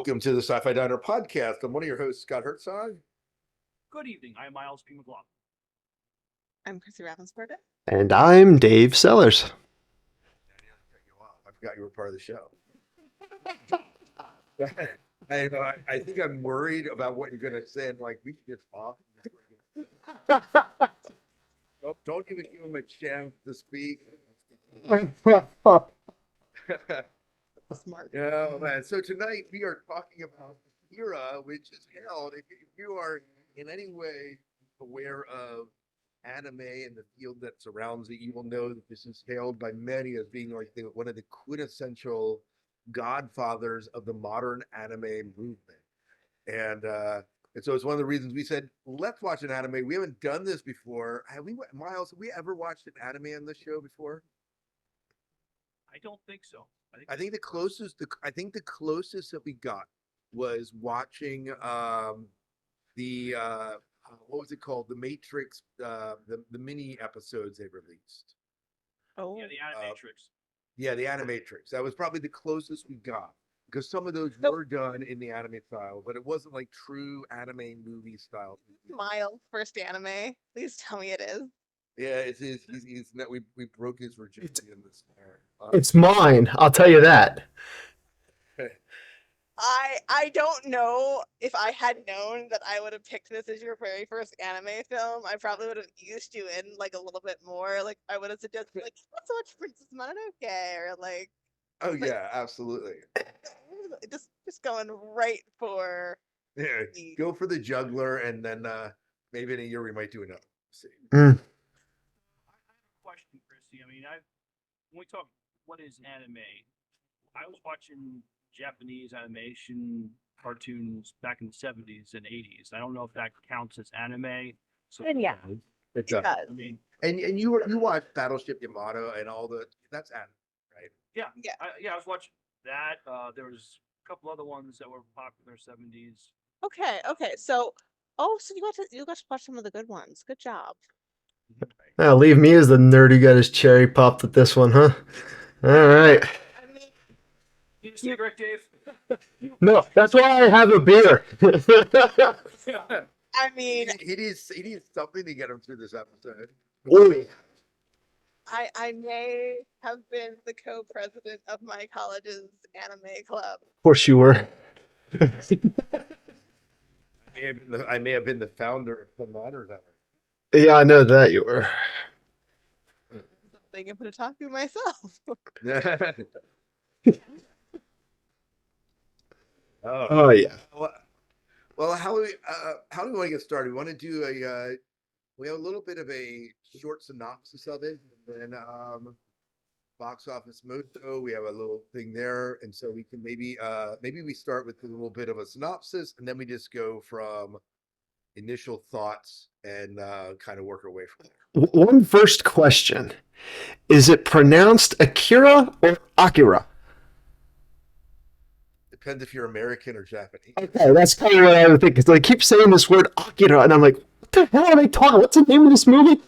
Welcome to the Sci-Fi Diner podcast. I'm one of your hosts, Scott Herzog. Good evening. I'm Miles P. McLaughlin. I'm Chrissy Raffensperger. And I'm Dave Sellers. I forgot you were part of the show. I think I'm worried about what you're going to say. And like, we can just off. Don't even give him a chance to speak. Smart. Yeah, man. So tonight we are talking about Akira, which is held. If you are in any way aware of anime and the field that surrounds it, you will know that this is hailed by many as being like one of the quintessential godfathers of the modern anime movement. And so it's one of the reasons we said, let's watch an anime. We haven't done this before. Miles, have we ever watched an anime on this show before? I don't think so. I think the closest that we got was watching the what was it called? The Matrix, the mini episodes they released. Oh, yeah, the Animatrix. Yeah, the Animatrix. That was probably the closest we got because some of those were done in the anime style, but it wasn't like true anime movie style. Miles' first anime. Please tell me it is. Yeah, it's his. We broke his virginity in this. It's mine, I'll tell you that. I don't know if I had known that I would have picked this as your very first anime film. I probably would have eased you in like a little bit more. Like I would have suggested like let's watch Princess Mononoke or like. Oh yeah, absolutely. Just going right for. Yeah, go for the juggler, and then maybe in a year we might do another. See. I have a question, Chrissy. I mean, when we talk what is anime, I was watching Japanese animation cartoons back in the 70s and 80s. I don't know if that counts as anime. So, And yeah, it does. I mean, and you watched Battleship Yamato and all that's anime, right? Yeah, yeah. I was watching that. There was a couple other ones that were popular 70s. Okay. So you got to watch some of the good ones. Good job. Now leave me as the nerd who got his cherry popped with this one, huh? All right. I mean, You cigarette, Dave? No, that's why I have a beer. I mean, he needs something to get him through this episode. Ooh. I may have been the co-president of my college's anime club. Of course you were. I may have been the founder of the Matters Hour. Yeah, I know that you were. Something I'm going to talk to myself. Oh yeah. Well, how do we want to get started? We want to do we have a little bit of a short synopsis of it, and then box office moto. We have a little thing there, and so we can maybe we start with a little bit of a synopsis, and then we just go from initial thoughts and kind of work our way from there. One first question. Is it pronounced Akira or Akira? Depends if you're American or Japanese. Okay, that's kind of what I would think. Because they keep saying this word Akira, and I'm like, what the hell are they talking? What's the name of this movie?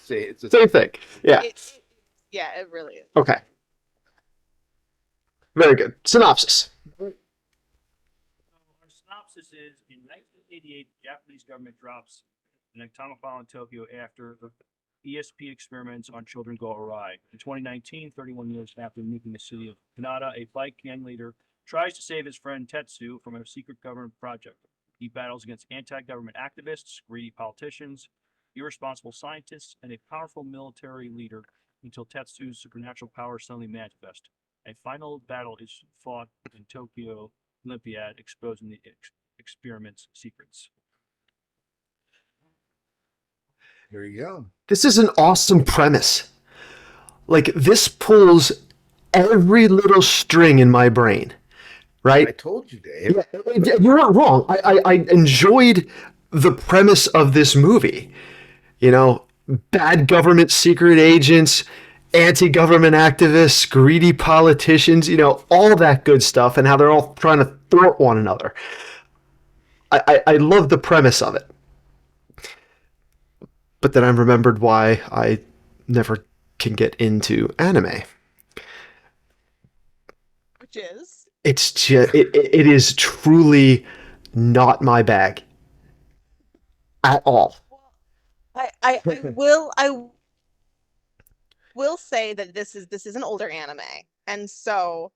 It's the Same thing. Yeah. Yeah, it really is. Okay. Very good. Synopsis. Our synopsis is in 1988, the Japanese government drops an atomic bomb in Tokyo after the ESP experiments on children go awry. In 2019, 31 years after nuking the city of Kanata, a bike gang leader tries to save his friend Tetsu from a secret government project. He battles against anti-government activists, greedy politicians, irresponsible scientists, and a powerful military leader until Tetsu's supernatural powers suddenly manifest. A final battle is fought in Tokyo Olympiad, exposing the experiment's secrets. There you go. This is an awesome premise. Like, this pulls every little string in my brain, right? I told you, Dave. Yeah, you're not wrong. I enjoyed the premise of this movie. You know, bad government secret agents, anti-government activists, greedy politicians, you know, all that good stuff, and how they're all trying to thwart one another. I love the premise of it. But then I remembered why I never can get into anime. Which is? it's just it is truly not my bag at all. I will say that this is an older anime, and so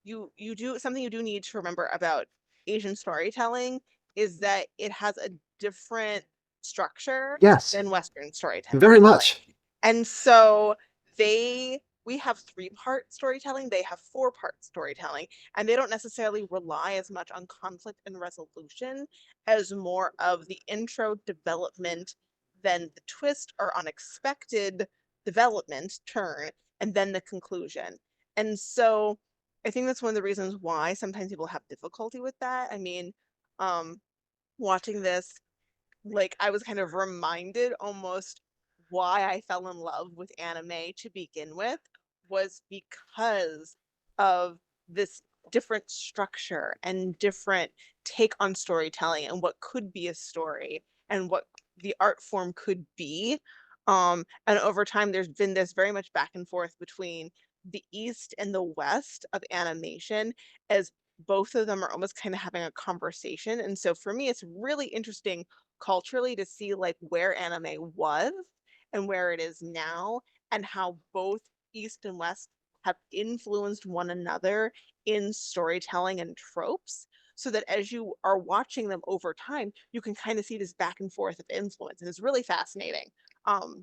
you do something you do need to remember about Asian storytelling is that it has a different structure Yes, than Western storytelling. very much. And so we have three-part storytelling, they have four-part storytelling, and they don't necessarily rely as much on conflict and resolution as more of the intro development, then the twist or unexpected development turn, and then the conclusion. And so I think that's one of the reasons why sometimes people have difficulty with that. I mean, um, watching this, like I was kind of reminded almost why I fell in love with anime to begin with was because of this different structure and different take on storytelling and what could be a story and what the art form could be. And over time, there's been this very much back and forth between the East and the West of animation as both of them are almost kind of having a conversation. And so for me, it's really interesting culturally to see like where anime was and where it is now and how both East and West have influenced one another in storytelling and tropes so that as you are watching them over time you can kind of see this back and forth of influence, and it's really fascinating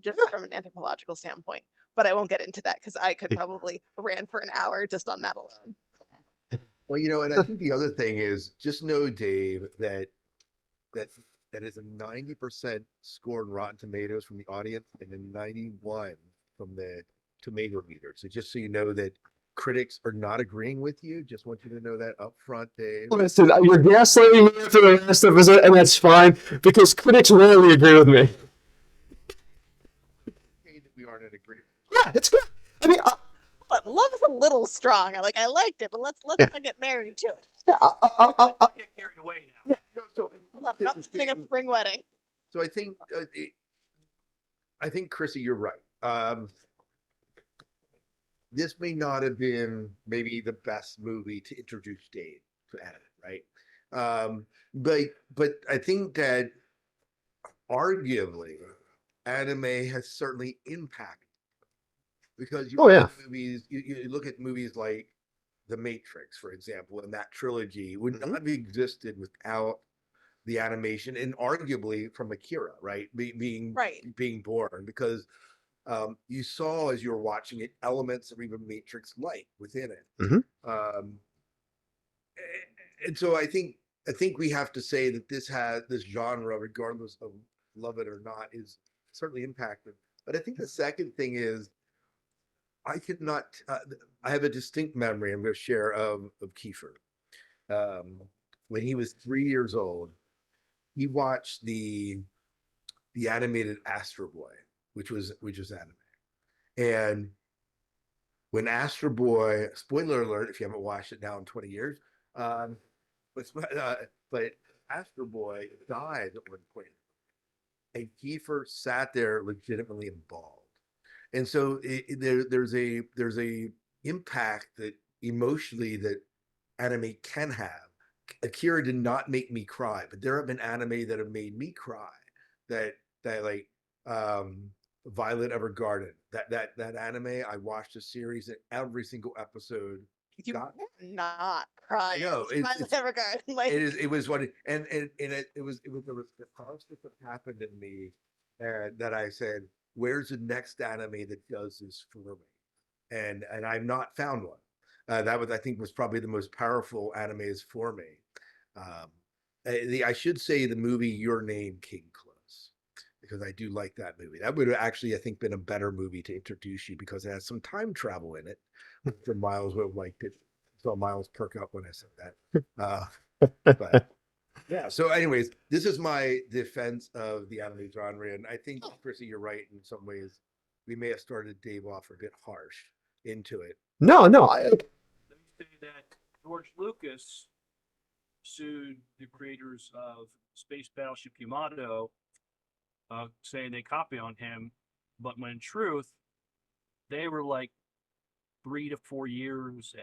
just from an anthropological standpoint, but I won't get into that because I could probably rant for an hour just on that alone. Well, and I think the other thing is just know, Dave, that that is a 90% score in Rotten Tomatoes from the audience and a 91 from the tomato meter. So just so you know that critics are not agreeing with you. Just want you to know that up front, Dave. Listen, you're gaslighting me after the last episode, and that's fine because critics rarely agree with me. Okay, that we aren't in agreement. Yeah, it's good. I mean, But love is a little strong. I liked it, but let's yeah. not get married to it. Yeah, Get carried away now. No, so Love not having a spring wedding. so I think Chrissy, you're right. This may not have been maybe the best movie to introduce Dave to anime, right? But I think that arguably anime has certainly impacted because you oh look yeah. at movies, you look at movies like The Matrix, for example, and that trilogy would not have existed without the animation and arguably from Akira, right? Right. Being born because you saw as you were watching it elements of even Matrix light within it. Mhm. Um, and so I think we have to say that this genre, regardless of love it or not, is certainly impacted. But I think the second thing is I could not. I have a distinct memory I'm going to share of Kiefer. Um, when he was 3 years old, he watched the animated Astro Boy, which was anime. And when Astro Boy, spoiler alert, if you haven't watched it now in 20 years, um, but, but Astro Boy died at one point, and Kiefer sat there legitimately involved. And so there's a impact that emotionally that anime can have. Akira did not make me cry, but there have been anime that have made me cry. That that like Violet Evergarden. That anime, I watched a series and every single episode You got not crying. no, It's never good. Like it was what it was there was the constant that happened in me and that I said, where's the next anime that does this for me? And I've not found one. That was I think was probably the most powerful animes for me. Um, I should say the movie Your Name came close because I do like that movie. That would have actually I think been a better movie to introduce you because it has some time travel in it. For Miles would have liked it. So Miles perk up when I said that. But yeah. So, anyways, this is my defense of the anime genre, and I think Chrissy, you're right in some ways. We may have started Dave off a bit harsh into it. No, no. Let me say that George Lucas sued the creators of Space Battleship Yamato, saying they copy on him, but when in truth, they were like 3 to 4 years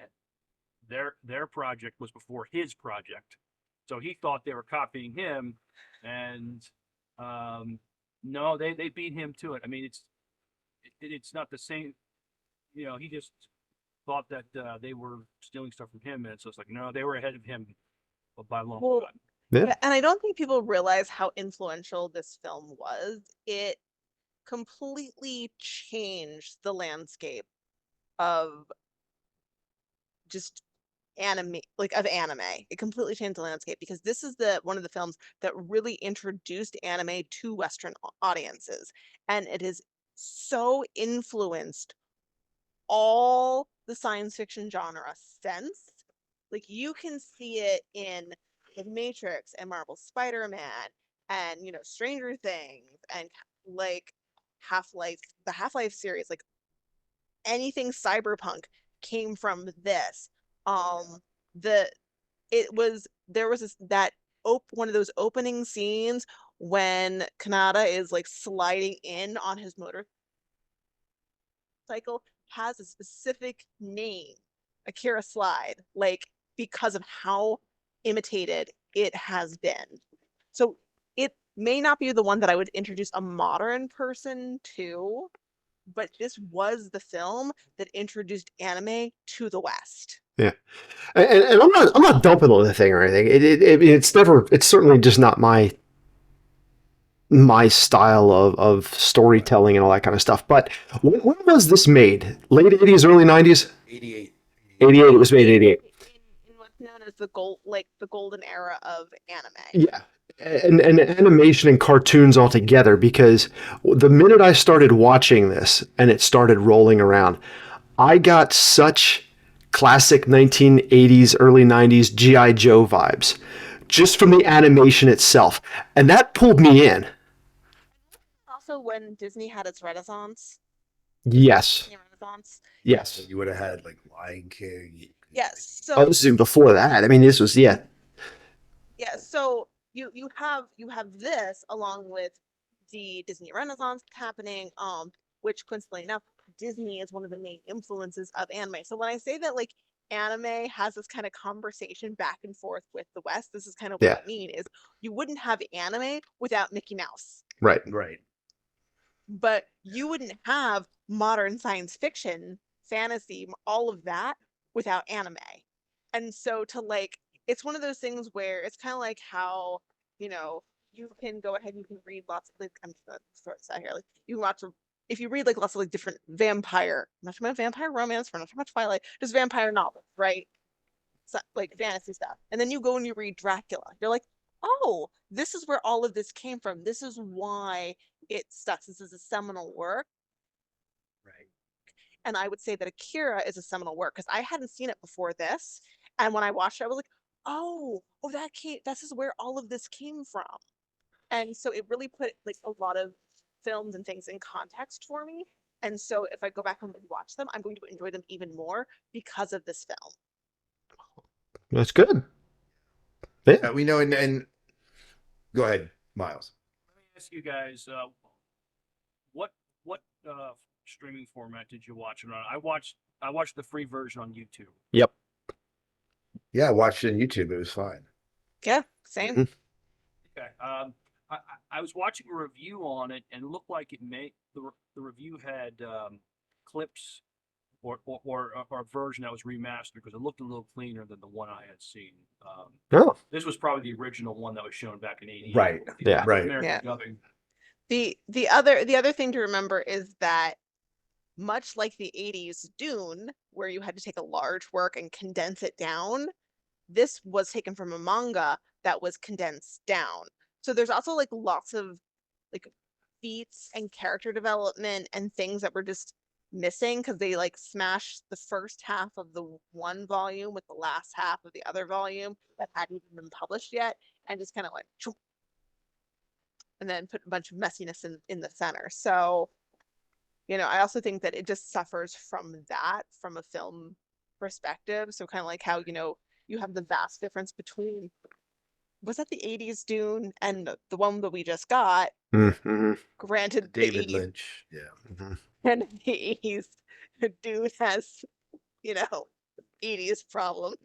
their project was before his project, so he thought they were copying him, and no, they beat him to it. I mean, it's not the same. He just thought that they were stealing stuff from him, and so it's like no, they were ahead of him by a long Well, time. Yeah. and I don't think people realize how influential this film was. It completely changed the landscape of just anime, like of anime. It completely changed the landscape because this is the one of the films that really introduced anime to Western audiences, and it has so influenced all the science fiction genre since. Like you can see it in The Matrix and Marvel Spider-Man and Stranger Things and like Half-Life, the Half-Life series, like anything cyberpunk came from this. The it was there was one of those opening scenes when Kanata is like sliding in on his motorcycle has a specific name, Akira slide, like because of how imitated it has been. So it may not be the one that I would introduce a modern person to, but this was the film that introduced anime to the West. Yeah. And I'm not dumping on the thing or anything. It's certainly just not my style of storytelling and all that kind of stuff. But when was this made? Late 80s, early 90s? 88. 88. It was made in 88. In what's known as the golden era of anime. Yeah. And animation and cartoons all together, because the minute I started watching this and it started rolling around, I got such classic 1980s, early 90s G.I. Joe vibes just from the animation itself. And that pulled me in. Also, when Disney had its Renaissance, Yes. Renaissance. Yes. You would have had like Lion King. Yes. Oh, So this is even before that. I mean, this was, yeah. yeah. So you have this along with the Disney Renaissance happening, which coincidentally enough, Disney is one of the main influences of anime. So when I say that like anime has this kind of conversation back and forth with the West, this is kind of what Yeah. I mean is you wouldn't have anime without Mickey Mouse. Right. Right. But you wouldn't have modern science fiction, fantasy, all of that without anime. And so to like, it's one of those things where it's kind of like how, you can go ahead and you can read lots of like, I'm just gonna sort this out here. Like you can watch if you read like lots of like different vampire, not too much vampire romance, for not too much Twilight, just vampire novels, right? So, like fantasy stuff. And then you go and you read Dracula. You're like, oh, this is where all of this came from. This is why it sucks. This is a seminal work. Right. And I would say that Akira is a seminal work because I hadn't seen it before this. And when I watched it, I was like, oh, this is where all of this came from. And so it really put like a lot of films and things in context for me. And so if I go back and watch them, I'm going to enjoy them even more because of this film. That's good. Yeah. We know, and go ahead, Miles. Let me ask you guys, what streaming format did you watch it on? I watched the free version on YouTube. Yep. Yeah, I watched it on YouTube. It was fine. Yeah, same. Mm-hmm. Okay. I was watching a review on it, and it looked like the review had clips or a version that was remastered because it looked a little cleaner than the one I had seen. Oh. This was probably the original one that was shown back in '88. Right. Yeah. Right. American Yeah. dubbing. The other thing to remember is that much like the 80s Dune, where you had to take a large work and condense it down, this was taken from a manga that was condensed down. So there's also like lots of like beats and character development and things that were just missing because they like smashed the first half of the one volume with the last half of the other volume that hadn't even been published yet and just kind of went choom, and then put a bunch of messiness in the center. So, I also think that it just suffers from that from a film perspective. So kind of like how, you have the vast difference between was that the 80s Dune and the one that we just got? Mm-hmm. Granted, David the 80s, Lynch. Yeah. Mm-hmm. and the 80s Dune has, 80s problem.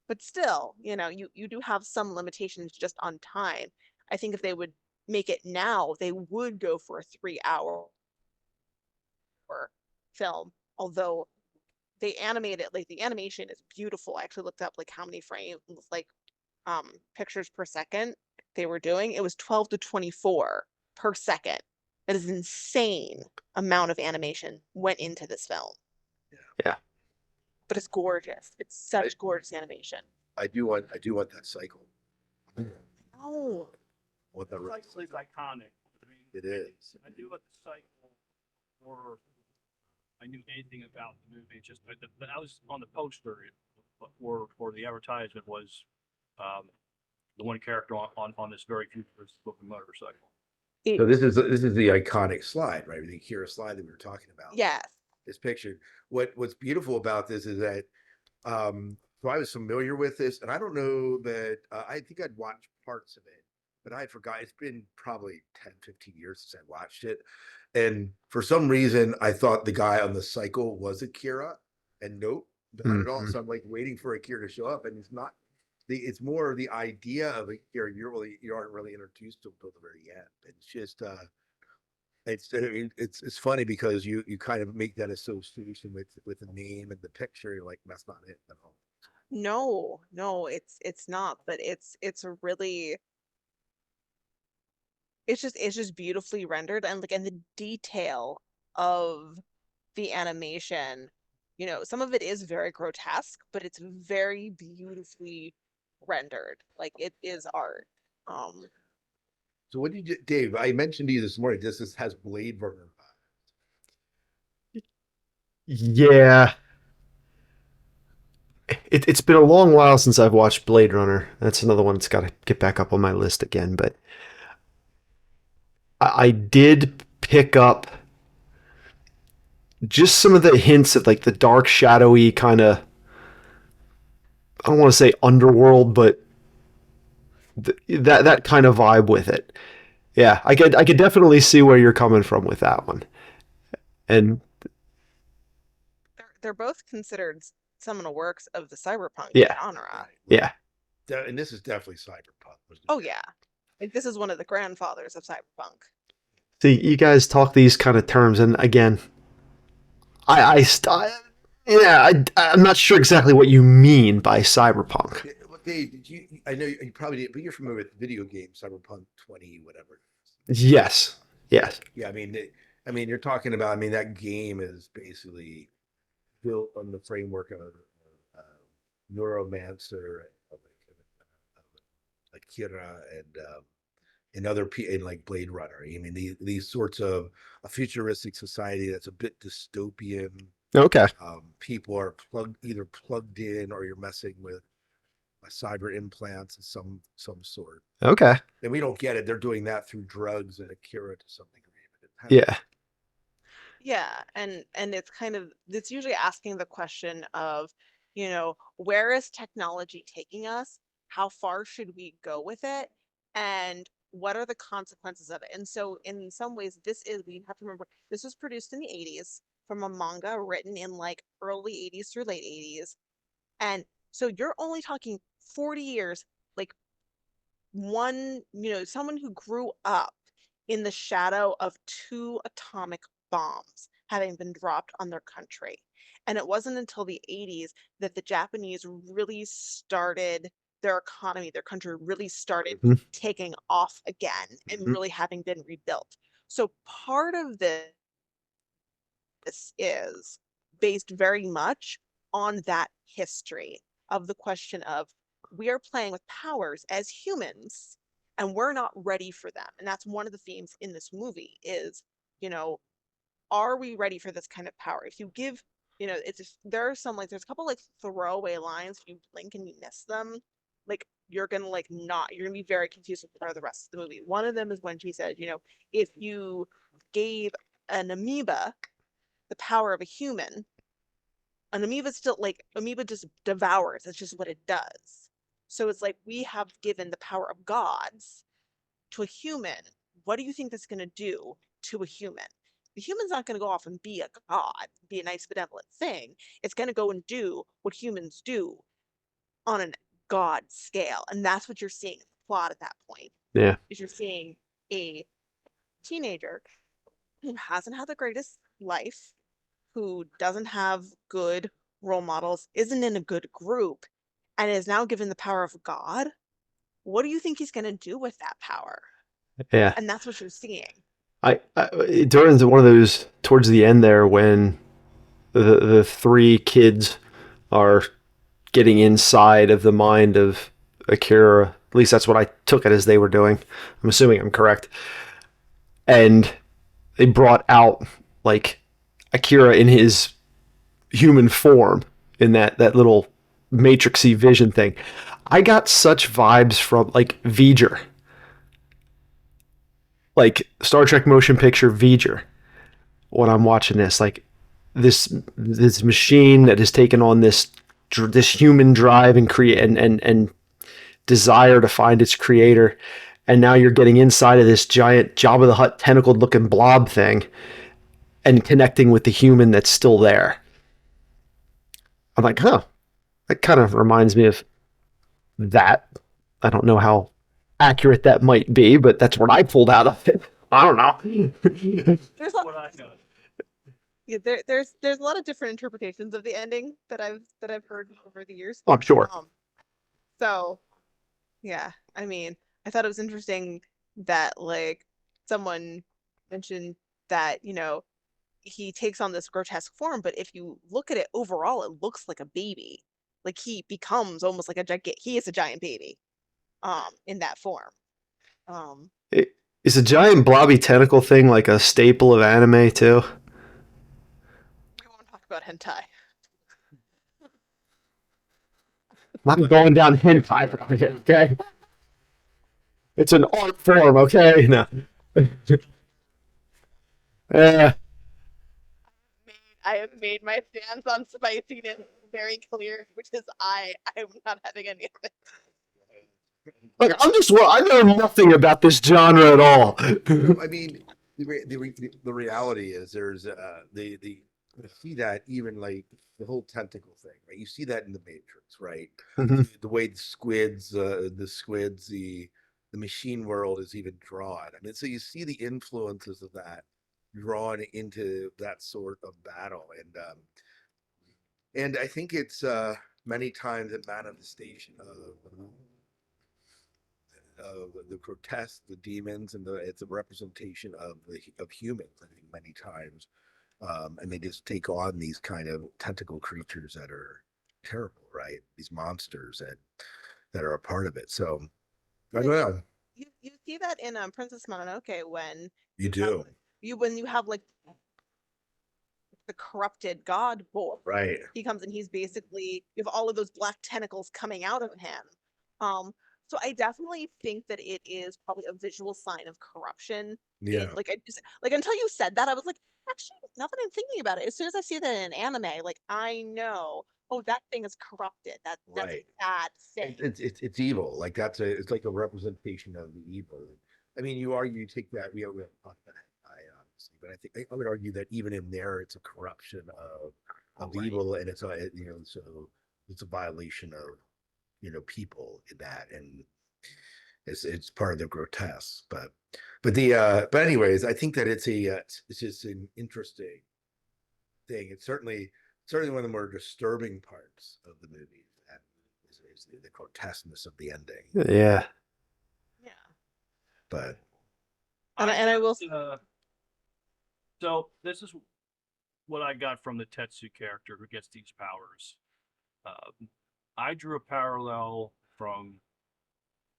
But still, you do have some limitations just on time. I think if they would make it now, they would go for a 3 hour film. Although they animate it, like the animation is beautiful. I actually looked up like how many frames, like pictures per second they were doing. It was 12 to 24 per second. That is insane amount of animation went into this film. Yeah. But it's gorgeous. It's such gorgeous animation. I do want that cycle. Oh, What The cycle is iconic. I mean, It is. I do what the cycle, or I knew anything about the movie. Just but I was on the poster for the advertisement was the one character on this very futuristic looking motorcycle. So this is the iconic slide, right? The Akira slide that we were talking about. yes. This picture. What's beautiful about this is that so I was familiar with this, and I don't know that I think I'd watched parts of it, but I forgot. It's been probably 10, 15 years since I watched it. And for some reason, I thought the guy on the cycle was Akira, and nope, not at all. So I'm like waiting for Akira to show up, and it's not. It's more the idea of Akira. You aren't really introduced to until the very end. It's just it's funny because you kind of make that association with the name and the picture. You're like, that's not it at all. No, it's not, but it's a really it's just beautifully rendered, and the detail of the animation, some of it is very grotesque, but it's very beautifully rendered. Like it is art. So what did you, Dave? I mentioned to you this morning. This has Blade Runner. Yeah. It's been a long while since I've watched Blade Runner. That's another one that's got to get back up on my list again. But I did pick up just some of the hints of like the dark, shadowy kind of, I don't want to say underworld, but that kind of vibe with it. Yeah, I could definitely see where you're coming from with that one. And They're both considered seminal works of the cyberpunk yeah, genre. yeah. And this is definitely cyberpunk. Oh yeah. Like this is one of the grandfathers of cyberpunk. See, you guys talk these kind of terms, and again, I'm not sure exactly what you mean by cyberpunk. Dave, did you? I know you probably did, but you're familiar with the video game Cyberpunk 20, whatever. Yes, yes. Yeah, I mean, you're talking about. I mean, that game is basically built on the framework of Neuromancer, Akira, and other and like Blade Runner. I mean, these sorts of a futuristic society that's a bit dystopian. Okay. People are either plugged in or you're messing with cyber implants of some sort. Okay. And we don't get it. They're doing that through drugs and Akira to some degree. Yeah. Yeah, and it's usually asking the question of, where is technology taking us? How far should we go with it? And what are the consequences of it? And so in some ways, we have to remember, this was produced in the 80s from a manga written in like early 80s through late 80s. And so you're only talking 40 years, like someone who grew up in the shadow of 2 atomic bombs having been dropped on their country. And it wasn't until the 80s that the Japanese really started their economy, their country really started taking off again and really having been rebuilt. So part of this is based very much on that history of the question of we are playing with powers as humans and we're not ready for them. And that's one of the themes in this movie is, are we ready for this kind of power? If you give, there are some, like, there's a couple like throwaway lines. If you blink and you miss them, like you're gonna be very confused for the rest of the movie. One of them is when she said, if you gave an amoeba the power of a human, an amoeba just devours. It's just what it does. So it's like we have given the power of gods to a human. What do you think that's going to do to a human? the human's not going to go off and be a god, be a nice benevolent thing. It's going to go and do what humans do on a god scale, and that's what you're seeing in the plot at that point. Yeah. Is you're seeing a teenager who hasn't had the greatest life, who doesn't have good role models, isn't in a good group, and is now given the power of God. What do you think he's going to do with that power? Yeah. And that's what you're seeing. During one of those towards the end there when the three kids are getting inside of the mind of Akira. At least that's what I took it as they were doing. I'm assuming I'm correct. And they brought out like Akira in his human form in that little matrixy vision thing. I got such vibes from like V'ger, like Star Trek motion picture V'ger, when I'm watching this. Like this machine that has taken on this human drive and create and desire to find its creator, and now you're getting inside of this giant Jabba the Hutt tentacled looking blob thing and connecting with the human that's still there. I'm like, huh, that kind of reminds me of that. I don't know how accurate that might be, but that's what I pulled out of it. I don't know. There's a, yeah, there's a lot of different interpretations of the ending that I've heard over the years. Oh, I'm sure. So yeah, I mean, I thought it was interesting that like someone mentioned that, he takes on this grotesque form, but if you look at it overall, it looks like a baby. Like he becomes almost like he is a giant baby, in that form. Is a giant blobby tentacle thing like a staple of anime too? We won't talk about hentai. I'm not going down hentai right here, okay? It's an art form, okay? No. I have made my stance on spiciness very clear, which is I'm not having any of it. Look, I know nothing about this genre at all. I mean, the reality is there's you see that even like the whole tentacle thing, right? You see that in the Matrix, right? The way the squids, the machine world is even drawn. I mean, so you see the influences of that drawn into that sort of battle, and I think it's many times a manifestation of the grotesque, the demons, and it's a representation of humans. I think many times, and they just take on these kind of tentacle creatures that are terrible, right? These monsters that are a part of it. So I don't know. You see that in Princess Mononoke when You do. when you have like the corrupted god boy. Right. He comes and he's basically, you have all of those black tentacles coming out of him. So I definitely think that it is probably a visual sign of corruption. Yeah. Like I just like until you said that, I was like, actually, now that I'm thinking about it, as soon as I see that in an anime, like I know, oh, that thing is corrupted. That's Right. a bad thing. It's evil. Like it's like a representation of the evil. I mean, you take that, we haven't talked about it, obviously, but I would argue that even in there, it's a corruption of Right. evil, and it's a so it's a violation of people in that, and it's part of the grotesque. But anyways, I think that it's just an interesting thing. It's certainly one of the more disturbing parts of the movie. That is the grotesqueness of the ending. Yeah. Yeah. But And I will. So this is what I got from the Tetsu character who gets these powers. I drew a parallel from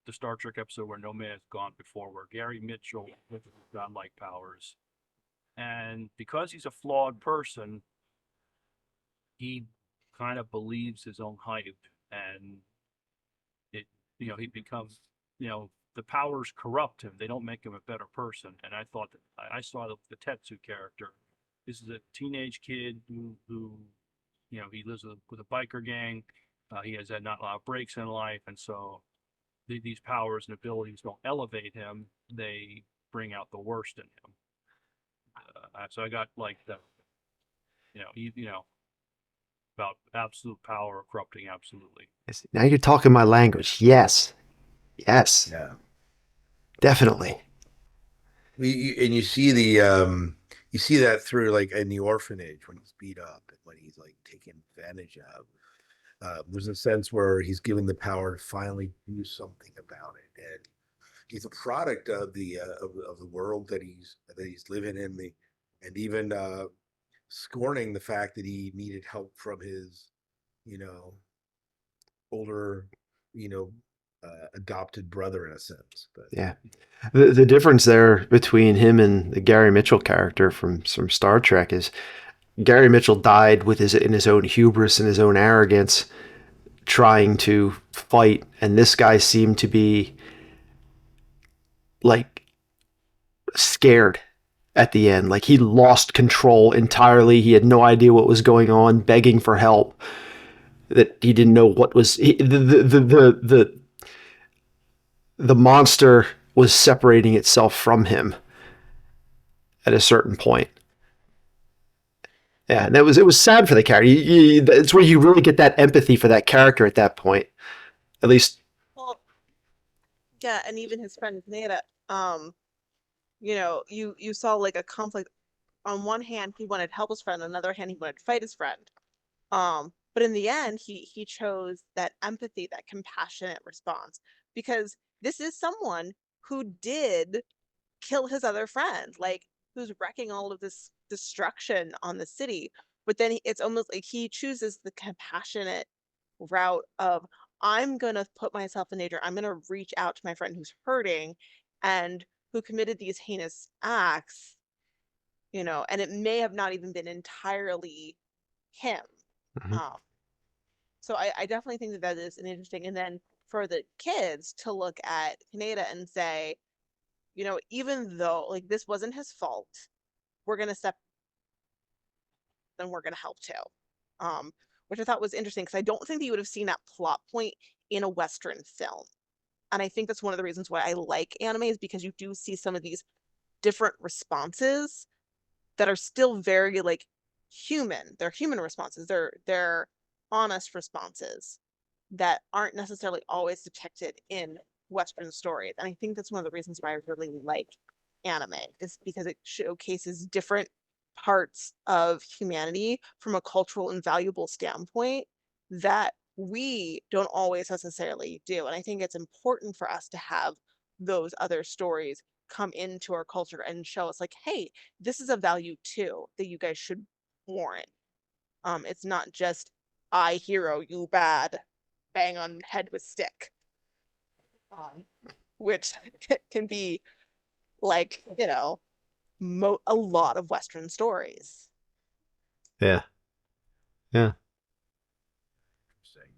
the Star Trek episode where No Man Has Gone Before, where Gary Mitchell with godlike powers, and because he's a flawed person, he kind of believes his own hype, and he becomes the powers corrupt him. They don't make him a better person. And I thought that I saw the Tetsu character. This is a teenage kid who he lives with a biker gang. He has had not a lot of breaks in life, and so these powers and abilities don't elevate him. They bring out the worst in him. So I got like the, about absolute power corrupting absolutely. Now you're talking my language. Yes. Yes. Yeah. Definitely. And you see that through like in the orphanage when he's beat up and when he's like taken advantage of. There's a sense where he's given the power to finally do something about it, and he's a product of the world that he's living in, the and even scorning the fact that he needed help from his, you know, older, you know, adopted brother in a sense. But Yeah. The difference there between him and the Gary Mitchell character from Star Trek is Gary Mitchell died with his own hubris and his own arrogance trying to fight, and this guy seemed to be like scared at the end. Like he lost control entirely. He had no idea what was going on, begging for help. That he didn't know what was the monster was separating itself from him at a certain point. Yeah, and it was sad for the character. It's where you really get that empathy for that character at that point. At least, Well, yeah, and even his friend Nada, you saw like a conflict. On one hand, he wanted to help his friend, on the other hand, he wanted to fight his friend. But in the end, he chose that empathy, that compassionate response, because this is someone who did kill his other friend, like who's wrecking all of this destruction on the city. But then it's almost like he chooses the compassionate route of, I'm gonna put myself in danger. I'm gonna reach out to my friend who's hurting and who committed these heinous acts, and it may have not even been entirely him. Mhm. Um, so I definitely think that that is an interesting. And then for the kids to look at Kaneda and say, even though like this wasn't his fault, we're gonna step and we're gonna help too. Which I thought was interesting because I don't think that you would have seen that plot point in a Western film. And I think that's one of the reasons why I like anime is because you do see some of these different responses that are still very like human. They're human responses. They're honest responses that aren't necessarily always depicted in Western stories. And I think that's one of the reasons why I really like anime, is because it showcases different parts of humanity from a cultural and valuable standpoint that we don't always necessarily do. And I think it's important for us to have those other stories come into our culture and show us like, hey, this is a value too that you guys should warrant. It's not just I hero, you bad, bang on head with stick, um, which can be like, a lot of Western stories. yeah, yeah. interesting.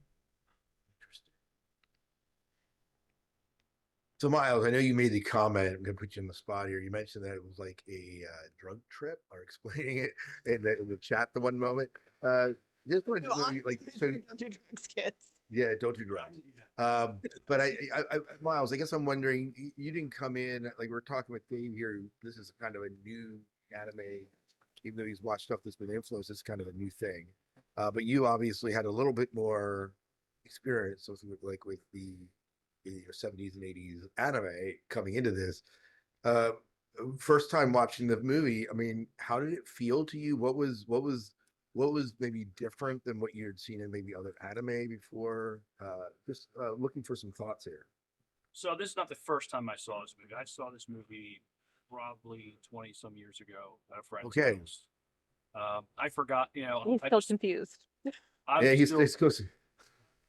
Interesting. So Miles, I know you made the comment. I'm gonna put you in the spot here. You mentioned that it was like a drug trip, or explaining it in the chat the one moment. Just wanted to know, like, so Don't do drugs, kids. yeah, don't do drugs. But Miles, I guess I'm wondering, you didn't come in like we're talking with Dave here. This is kind of a new anime, even though he's watched stuff that's been influenced. It's kind of a new thing. But you obviously had a little bit more experience with the 70s and 80s anime coming into this. Uh, First time watching the movie, I mean, how did it feel to you? What was maybe different than what you had seen in maybe other anime before? Just looking for some thoughts here. So this is not the first time I saw this movie. I saw this movie probably 20 some years ago at a friend's Okay. house. I forgot, He's still confused. Yeah, I'm still, he's close.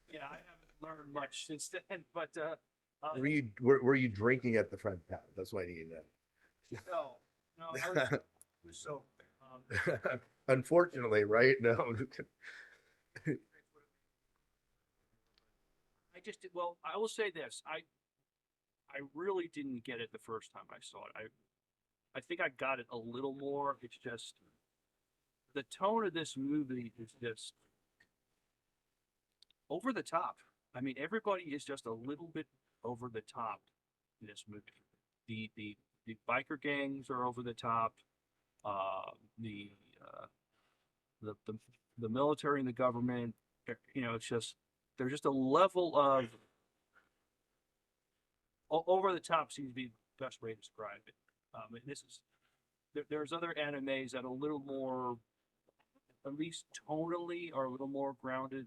yeah, I haven't learned much since then, but Were you drinking at the friend's house? That's why I needed no, so, that. Unfortunately, right? No. well, I will say this. I really didn't get it the first time I saw it. I think I got it a little more. It's just the tone of this movie is just over the top. I mean, everybody is just a little bit over the top in this movie. The biker gangs are over the top. the the the the military and the government. It's just there's just a level of over the top seems to be the best way to describe it. And this is there's other animes that are a little more, at least tonally, are a little more grounded,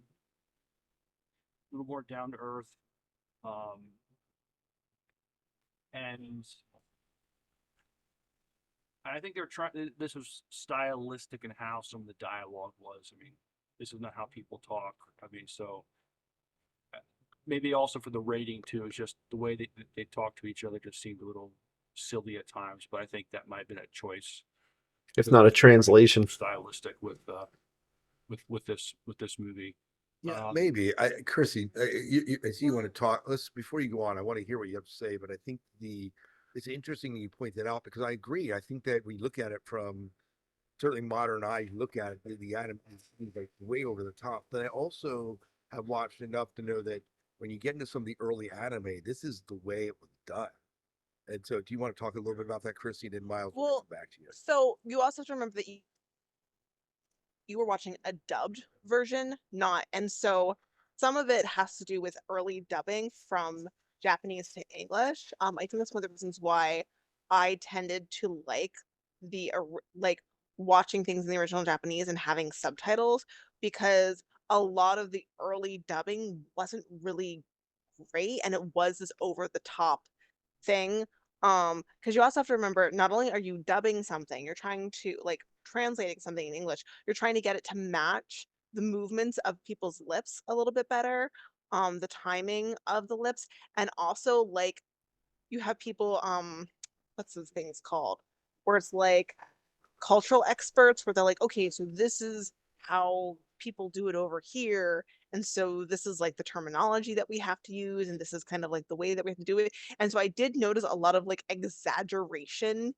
a little more down to earth, and I think they're trying. This was stylistic in how some of the dialogue was. I mean, this is not how people talk. I mean, so maybe also for the rating too. It's just the way they talk to each other just seemed a little silly at times. But I think that might have been a choice. If not a translation. Stylistic with this movie. Yeah, maybe. Chrissy, as you want to talk, before you go on, I want to hear what you have to say. But I think it's interesting that you point that out because I agree. I think that we look at it from certainly modern eyes, look at it, the anime is like way over the top. But I also have watched enough to know that when you get into some of the early anime, this is the way it was done. And so, do you want to talk a little bit about that, Chrissy? And then Miles will come back to you. So you also have to remember that you were watching a dubbed version, not, and so some of it has to do with early dubbing from Japanese to English. I think that's one of the reasons why I tended to like watching things in the original Japanese and having subtitles because a lot of the early dubbing wasn't great and it was this over the top thing. Because you also have to remember, not only are you dubbing something, you're trying to like translating something in English, you're trying to get it to match the movements of people's lips a little bit better, the timing of the lips, and also like you have people, what's those things called? Where it's like cultural experts where they're like, okay, so this is how people do it over here. And so this is like the terminology that we have to use, and this is kind of like the way that we have to do it. And so I did notice a lot of like exaggeration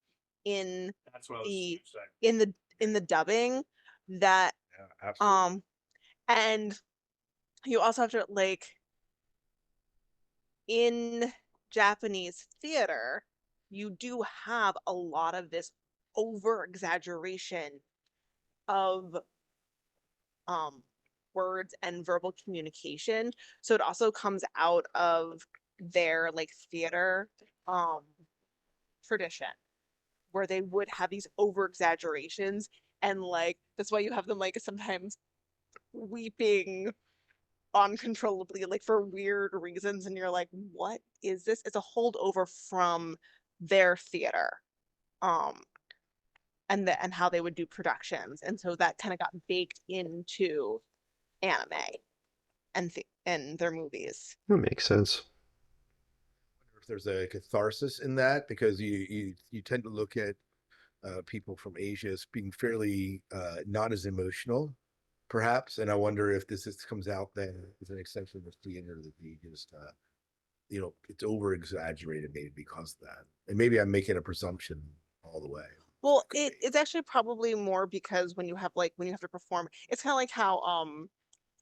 in That's what I was the saying. in the dubbing that Yeah, absolutely. and you also have to like in Japanese theater, you do have a lot of this over exaggeration of um words and verbal communication. So it also comes out of their like theater um tradition where they would have these over exaggerations and like that's why you have them like sometimes weeping uncontrollably like for weird reasons and you're like what is this? It's a holdover from their theater um and how they would do productions and so that kind of got baked into anime and their movies. That makes sense. If there's a catharsis in that, because you tend to look at people from Asia as being fairly not as emotional, perhaps. And I wonder if comes out then as an extension of the theater that they just it's over exaggerated maybe because of that. And maybe I'm making a presumption all the way. Well, it's actually probably more because when you have to perform, it's kind of like how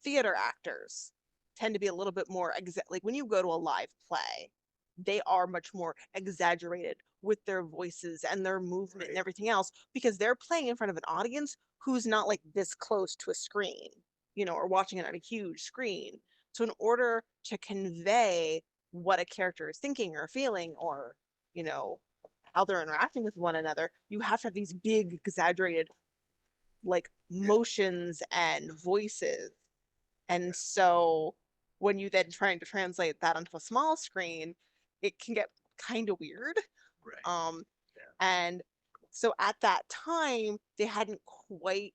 theater actors tend to be a little bit more like when you go to a live play, they are much more exaggerated with their voices and their movement and everything else because they're playing in front of an audience who's not like this close to a screen, or watching it on a huge screen. So in order to convey what a character is thinking or feeling or, you know, how they're interacting with one another, you have to have these big exaggerated like motions and voices. And so when you then trying to translate that onto a small screen, it can get kind of weird. Right. And so at that time, they hadn't quite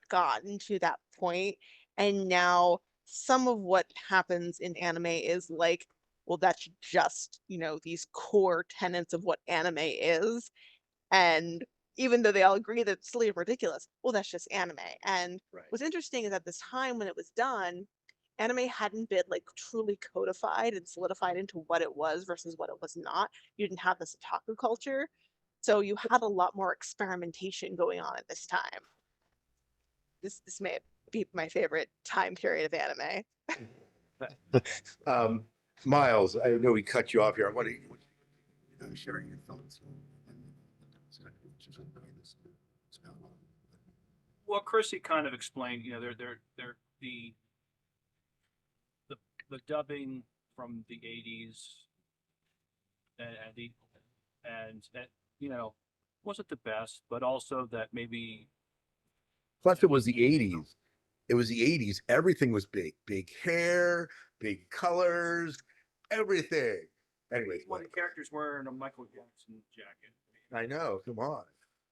gotten to that point. And now some of what happens in anime is like, well, that's just, these core tenets of what anime is. And even though they all agree that it's silly and ridiculous, well, that's just anime. And what's interesting is at this time when it was done, anime hadn't been like truly codified and solidified into what it was versus what it was not. You didn't have this otaku culture. So you had a lot more experimentation going on at this time. This may be my favorite time period of anime. Miles, I know we cut you off here. I want to sharing your thoughts. Well, Chrissy kind of explained, they're the the dubbing from the '80s and the and that wasn't the best, but also that maybe Plus, it was the '80s. It was the '80s. Everything was big, big hair, big colors, everything. Anyways, one of the characters wearing a Michael Jackson jacket. I know. Come on.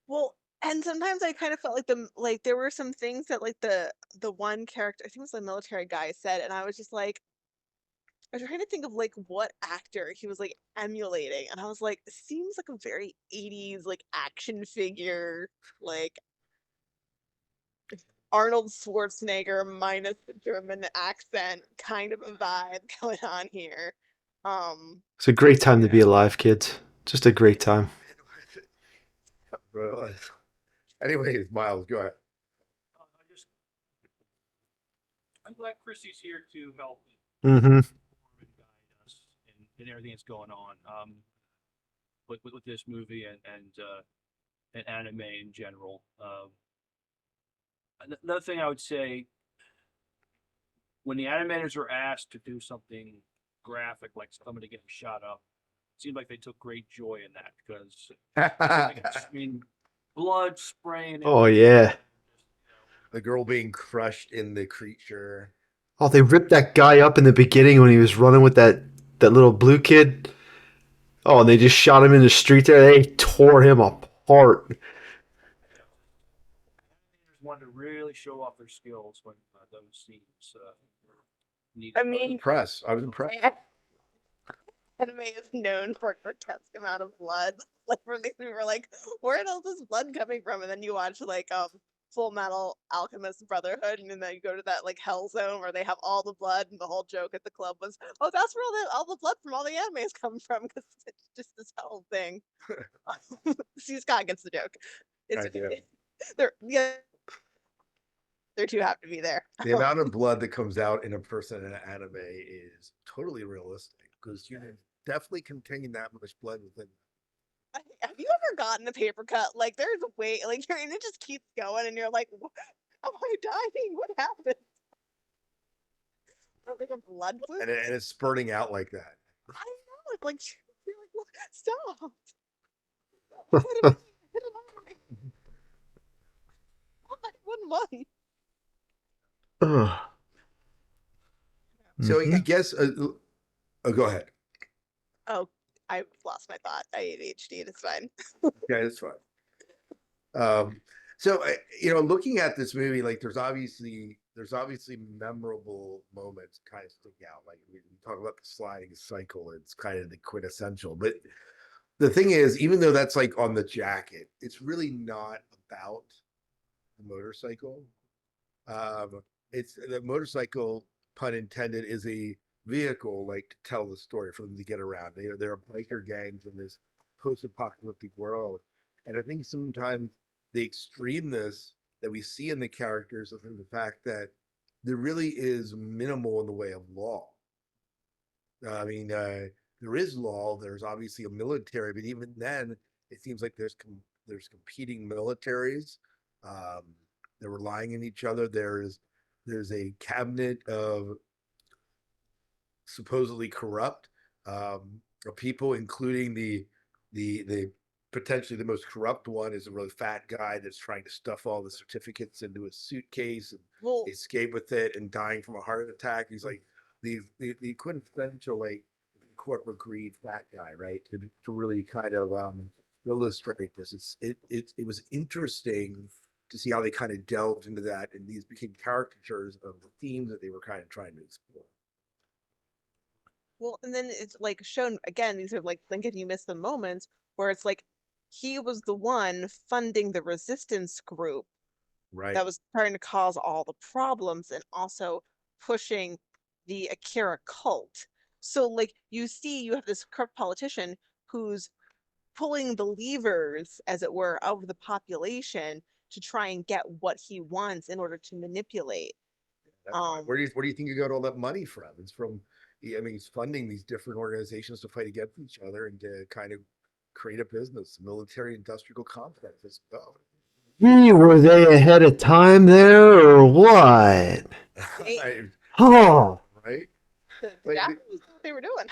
Well, and sometimes I kind of felt like there were some things that like the one character, I think it was the military guy, said, and I was just like, I was trying to think of like what actor he was like emulating, and I was like, seems like a very '80s like action figure, like Arnold Schwarzenegger minus the German accent kind of a vibe going on here. It's a great time to be alive, kids. Just a great time. Anyways, Miles, go ahead. I'm glad Chrissy's here to help Mm-hmm. and guide us in everything that's going on with this movie and anime in general. Another thing I would say, when the animators were asked to do something graphic, like somebody getting shot up, it seemed like they took great joy in that because I mean, blood spraying. Oh yeah. The girl being crushed in the creature. Oh, they ripped that guy up in the beginning when he was running with that little blue kid. Oh, and they just shot him in the street there. They tore him apart. Wanted to really show off their skills when those scenes needed. I I was mean, impressed. I was impressed. anime is known for a grotesque amount of blood. Like for these we were like, where is all this blood coming from? And then you watch like Full Metal Alchemist Brotherhood, and then you go to that like hell zone where they have all the blood, and the whole joke at the club was, oh, that's where all the blood from all the animes come from, because it's just this hell thing. See, Scott gets the joke. It's they're yeah, they're two have to be there. The amount of blood that comes out in a person in an anime is totally realistic because you definitely contain that much blood within. Have you ever gotten a paper cut? Like there's a way, like and it just keeps going, and you're like, am I dying? What happened? Like a blood fluid? And it's spurting out like that. I know. It's like you're like, look, stop. What am I? Why? 1 month. Ugh. So I Mhm. guess, oh, go ahead. Oh, I lost my thought. I ADHD. It's fine. Yeah, that's fine. So looking at this movie, like there's obviously memorable moments kind of stick out. Like we talk about the sliding cycle, it's kind of the quintessential. But the thing is, even though that's like on the jacket, it's really not about the motorcycle. It's the motorcycle, pun intended, is a vehicle like to tell the story for them to get around. There are biker gangs in this post-apocalyptic world, and I think sometimes the extremeness that we see in the characters is in the fact that there really is minimal in the way of law. There is law. There's obviously a military, but even then, it seems like there's competing militaries. Um, they're relying on each other. There's a cabinet of supposedly corrupt people, including the potentially the most corrupt one is a really fat guy that's trying to stuff all the certificates into a suitcase and escape with it and dying from a heart attack. He's like the quintessential like corporate greed fat guy, right? To really kind of illustrate this. It was interesting to see how they kind of delved into that, and these became caricatures of the themes that they were kind of trying to explore. Well, and then it's like shown again, these are like Lincoln, you miss the moments where it's like he was the one funding the resistance group Right. that was trying to cause all the problems and also pushing the Akira cult. So like you see you have this corrupt politician who's pulling the levers, as it were, of the population to try and get what he wants in order to manipulate. Where do you think you got all that money from? It's from, I mean, he's funding these different organizations to fight against each other and to kind of create a business, military industrial complex as well. Were they ahead of time there or what? Right, Oh, right, The Wait, Japanese knew what they were doing.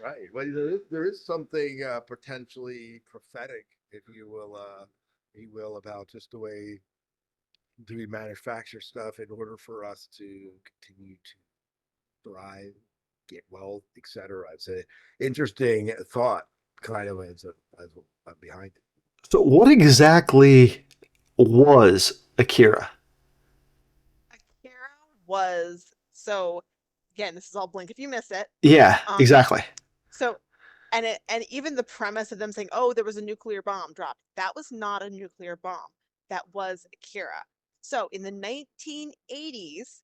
right. Well, there is something potentially prophetic, if you will, about just the way do we manufacture stuff in order for us to continue to thrive, get wealth, etc. It's an interesting thought, kind of as behind it. so what exactly was Akira? Akira was so again, this is all blink if you miss it. Yeah, Um, exactly. so and even the premise of them saying, "Oh, there was a nuclear bomb dropped," that was not a nuclear bomb. That was Akira. So in the 1980s,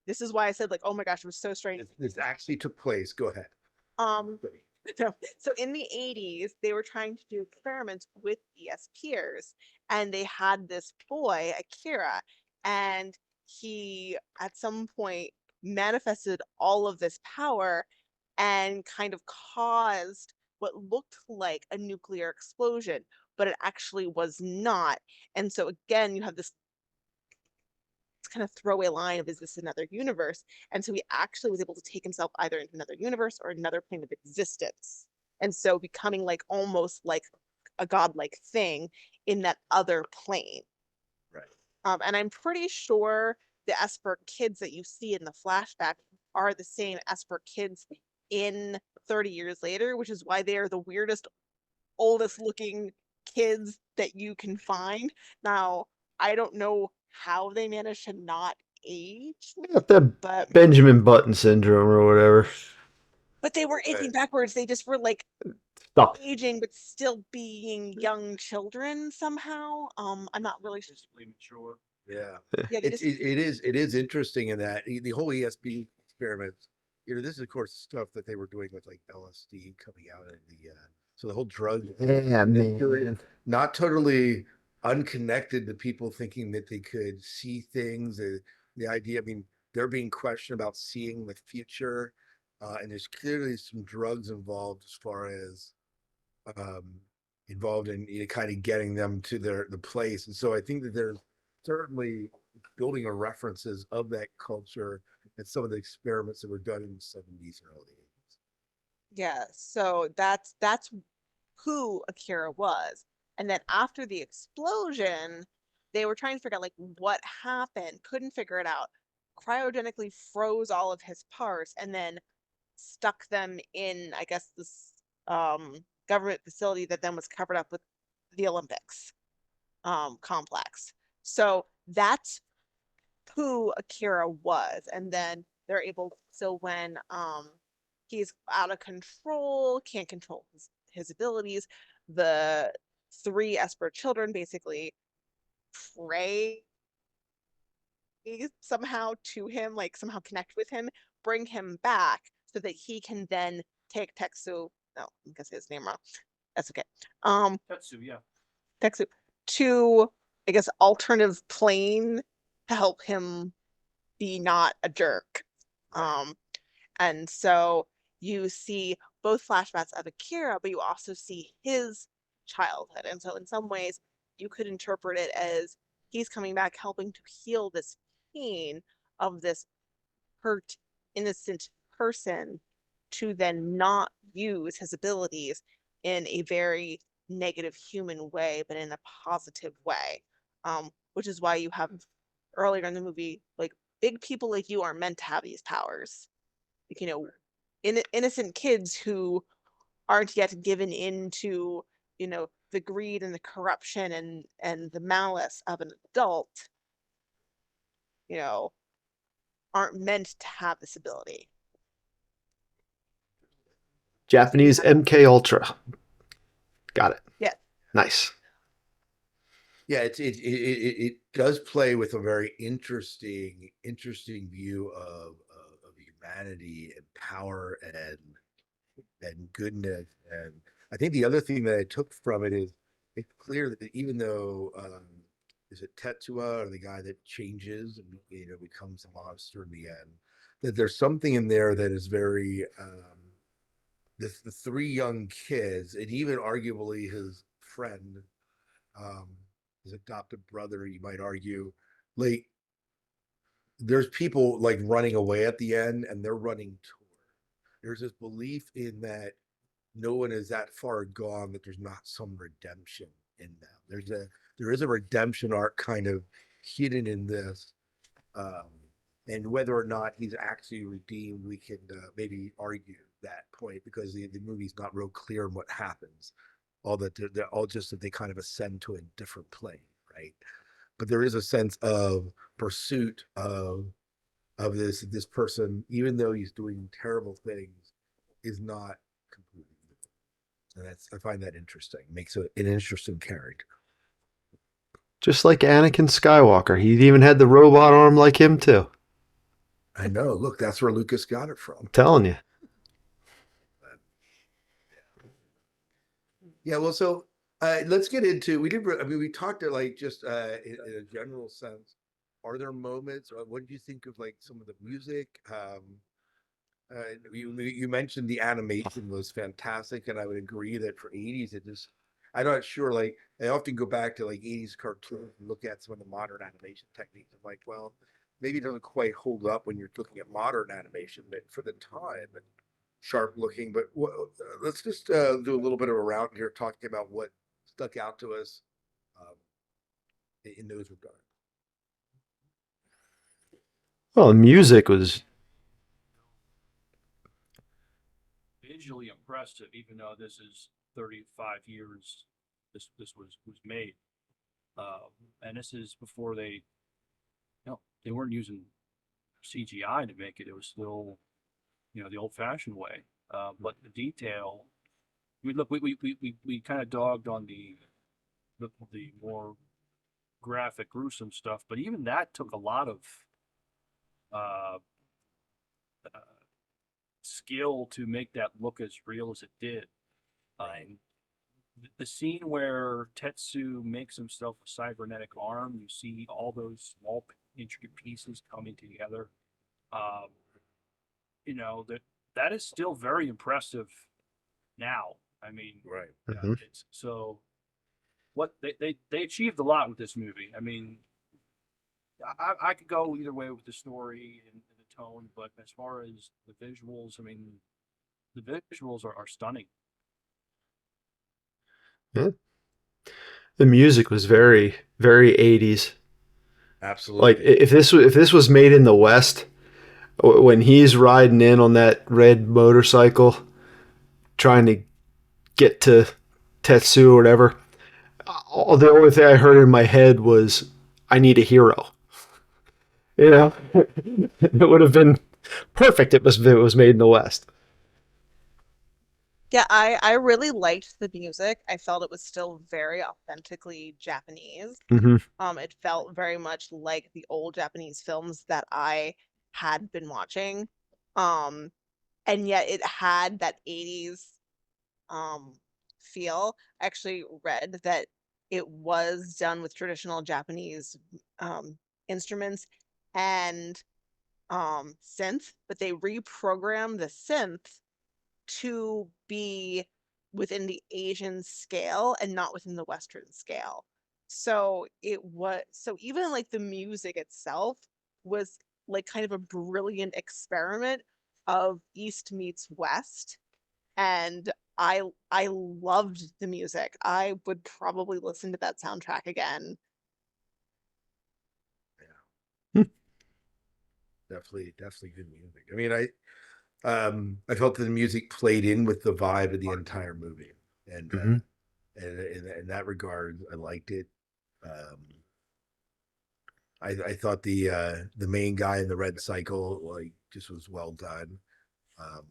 this is why I said like, "Oh my gosh, it was so strange." This actually took place. Go ahead. Um, so in the 80s, they were trying to do experiments with ESPers, and they had this boy, Akira, and he at some point manifested all of this power and kind of caused what looked like a nuclear explosion, but it actually was not. And so again, you have this kind of throwaway line of is this another universe? And so he actually was able to take himself either into another universe or another plane of existence. And so becoming like almost like a godlike thing in that other plane. Right. And I'm pretty sure the Esper kids that you see in the flashback are the same Esper kids in 30 years later, which is why they are the weirdest, oldest looking kids that you can find. Now, I don't know how they managed to not age, Got that but Benjamin Button syndrome or whatever. they were Right. aging backwards. They just were like Stop. aging but still being young children somehow. I'm not really sure. Physically mature. Yeah. Yeah, they just It is interesting in that the whole ESP experiments. You know, this is of course stuff that they were doing with like LSD coming out of the so the whole drug. Yeah, man. Not totally unconnected to people thinking that they could see things. The idea, I mean, they're being questioned about seeing the future, and there's clearly some drugs involved as far as um, involved in kind of getting them to the place. And so I think that they're certainly building a references of that culture and some of the experiments that were done in the 70s and early 80s. yeah, so that's who Akira was. And then after the explosion, they were trying to figure out like what happened, couldn't figure it out. Cryogenically froze all of his parts and then stuck them in, I guess, this government facility that then was covered up with the Olympics complex. So that's who Akira was. And then they're able, so when he's out of control, can't control his abilities, the three Esper children basically pray somehow to him, like somehow connect with him, bring him back so that he can then take Tetsu. No, I guess his name wrong. That's okay. Tetsu, yeah. Tetsu to I guess alternative plane to help him be not a jerk. Um, and so you see both flashbacks of Akira, but you also see his childhood. And so in some ways, you could interpret it as he's coming back helping to heal this pain of this hurt, innocent person to then not use his abilities in a very negative human way, but in a positive way. Which is why you have earlier in the movie, like big people like you are meant to have these powers. Like, innocent kids who aren't yet given into, the greed and the corruption and the malice of an adult, you know, aren't meant to have this ability. So you Japanese have MK Ultra. Got it. yeah, Nice. Yeah, it does play with a very interesting view of humanity and power and goodness. And I think the other thing that I took from it is it's clear that even though is it Tetsuo or the guy that changes and becomes a monster in the end, that there's something in there that is very the three young kids and even arguably his friend, um, his adopted brother, you might argue. Like, there's people like running away at the end, and they're running toward. There's this belief in that no one is that far gone that there's not some redemption in them. There is a redemption arc kind of hidden in this, um, and whether or not he's actually redeemed, we can maybe argue that point because the movie's not real clear on what happens. All that they're all just that they kind of ascend to a different plane, right? But there is a sense of pursuit of this person, even though he's doing terrible things, is not completely. And I find that interesting. Makes an interesting character. Just like Anakin Skywalker, he even had the robot arm like him too. I know. Look, that's where Lucas got it from. I'm telling you. Yeah. Well, so let's get into. We did. I mean, we talked to like just in a general sense. Are there moments? Or what do you think of like some of the music? You mentioned the animation was fantastic, and I would agree that for '80s, it just. I'm not sure. Like, I often go back to like '80s cartoons and look at some of the modern animation techniques. I'm like, well, maybe it doesn't quite hold up when you're looking at modern animation, but for the time, and sharp looking. But let's just do a little bit of a round here, talking about what stuck out to us um, in those regards. Well, the music was Visually impressive, even though this is 35 years this was made. And this is before they weren't using CGI to make it. It was still, the old-fashioned way. But the detail, I mean, look, we kind of dogged on the more graphic, gruesome stuff, but even that took a lot of uh, uh, skill to make that look as real as it did. The scene where Tetsu makes himself a cybernetic arm, you see all those small intricate pieces coming together. Um, that is still very impressive now. I mean, Right. it's so what they achieved a lot with this movie. I mean, I could go either way with the story and the tone, but as far as the visuals, I mean, the visuals are stunning. yeah. The music was very very 80s. Like Absolutely. if this was made in the West, when he's riding in on that red motorcycle trying to get to Tetsu or whatever, the only thing I heard in my head was I need a hero. You know, it would have been perfect if it was made in the West. Yeah, I really liked the music. I felt it was still very authentically Japanese. Mm-hmm. It felt very much like the old Japanese films that I had been watching. Um, and yet it had that 80s feel. I actually read that it was done with traditional Japanese instruments and synth, but they reprogrammed the synth to be within the Asian scale and not within the Western scale. So even like the music itself was like kind of a brilliant experiment of East meets West. And I loved the music. I would probably listen to that soundtrack again. Yeah. Definitely good music. I mean, I felt that the music played in with the vibe of the entire movie, and Mm-hmm. in that regard, I liked it. Um, I thought the main guy in the red cycle like just was well done. Um,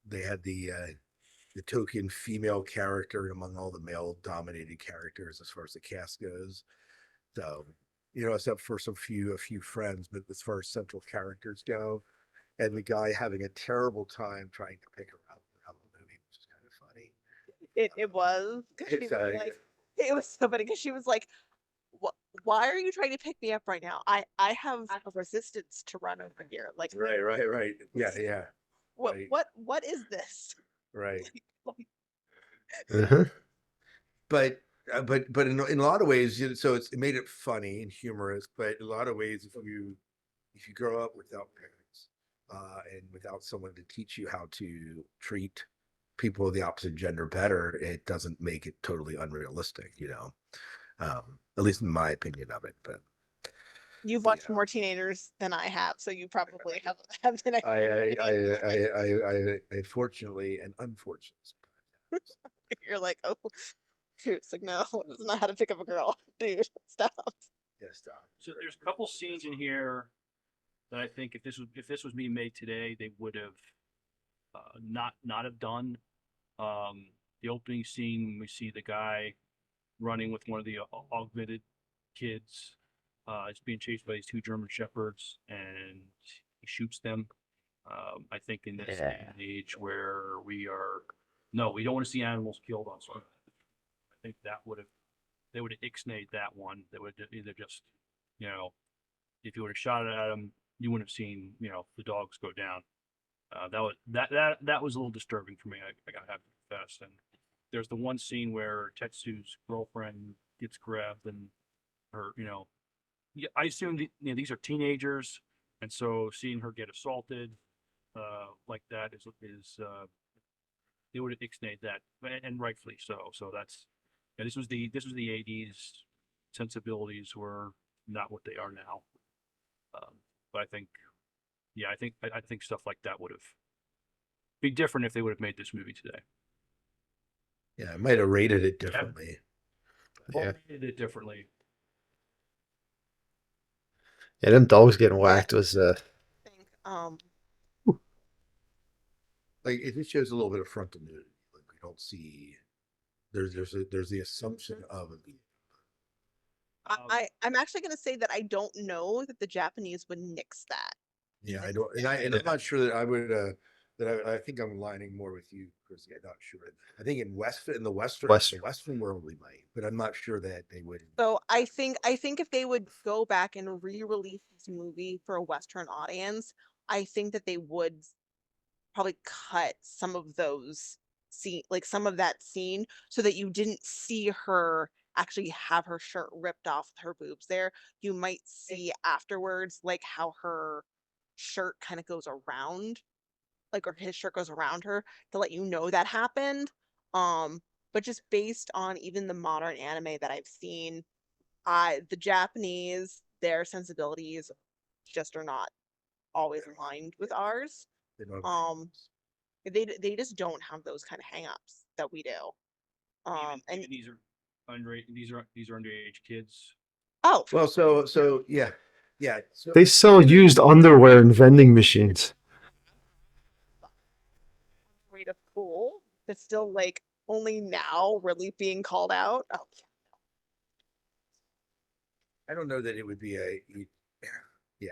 they had the token female character among all the male dominated characters as far as the cast goes. So, except for a few friends, but as far as central characters go, and the guy having a terrible time trying to pick her up throughout the movie, which is kind of funny. It was because she It's was like, it was so funny because she was like, why are you trying to pick me up right now? I have a resistance to run over here. Like, right. Yeah. Right. what is this? Right. Like, Uh-huh. But but in a lot of ways, so it made it funny and humorous. But in a lot of ways, if you grow up without parents and without someone to teach you how to treat people of the opposite gender better, it doesn't make it totally unrealistic. At least in my opinion of it. But You've watched more teenagers than I have, so you probably have been. I fortunately and unfortunately. You're like, oh, shoot, it's like, no, this is not how to pick up a girl, dude. Stop. Yes, Doc. So there's a couple scenes in here that I think if this was being made today, they would have not have done. The opening scene, we see the guy running with one of the augmented kids. It's being chased by these two German shepherds, and he shoots them. I think in this age where we don't want to see animals killed on screen. I think they would have ixnayed that one. They would either just, if you would have shot it at them, you wouldn't have seen, the dogs go down. That was a little disturbing for me. I gotta have to confess. And there's the one scene where Tetsu's girlfriend gets grabbed and her, yeah, I assume these are teenagers, and so seeing her get assaulted like that is they would have ixnayed that, and rightfully so. So this was the '80s. Sensibilities were not what they are now. But I think, I think stuff like that would have be different if they would have made this movie today. Yeah, I might have rated it differently. Yeah, rated it differently. Yeah, them dogs getting whacked was I think, like it just shows a little bit of frontal nudity. Like we don't see there's the assumption of it. I'm actually going to say that I don't know that the Japanese would nix that. Yeah, I don't, and I'm not sure that I would. I think I'm aligning more with you, Chris. I'm not sure. I think in the Western world we might, but I'm not sure that they would. So I think if they would go back and re-release this movie for a Western audience, I think that they would probably cut some of those some of that scene, so that you didn't see her actually have her shirt ripped off with her boobs there. You might see afterwards, like how her shirt kind of goes around, or his shirt goes around her to let you know that happened. But just based on even the modern anime that I've seen, the Japanese, their sensibilities just are not always aligned with ours. They just don't have those kind of hangups that we do. And these are underage kids. Oh, well, so yeah. So, they sell used underwear in vending machines. Rate of cool that's still only now really being called out. Oh, I don't know that it would be yeah.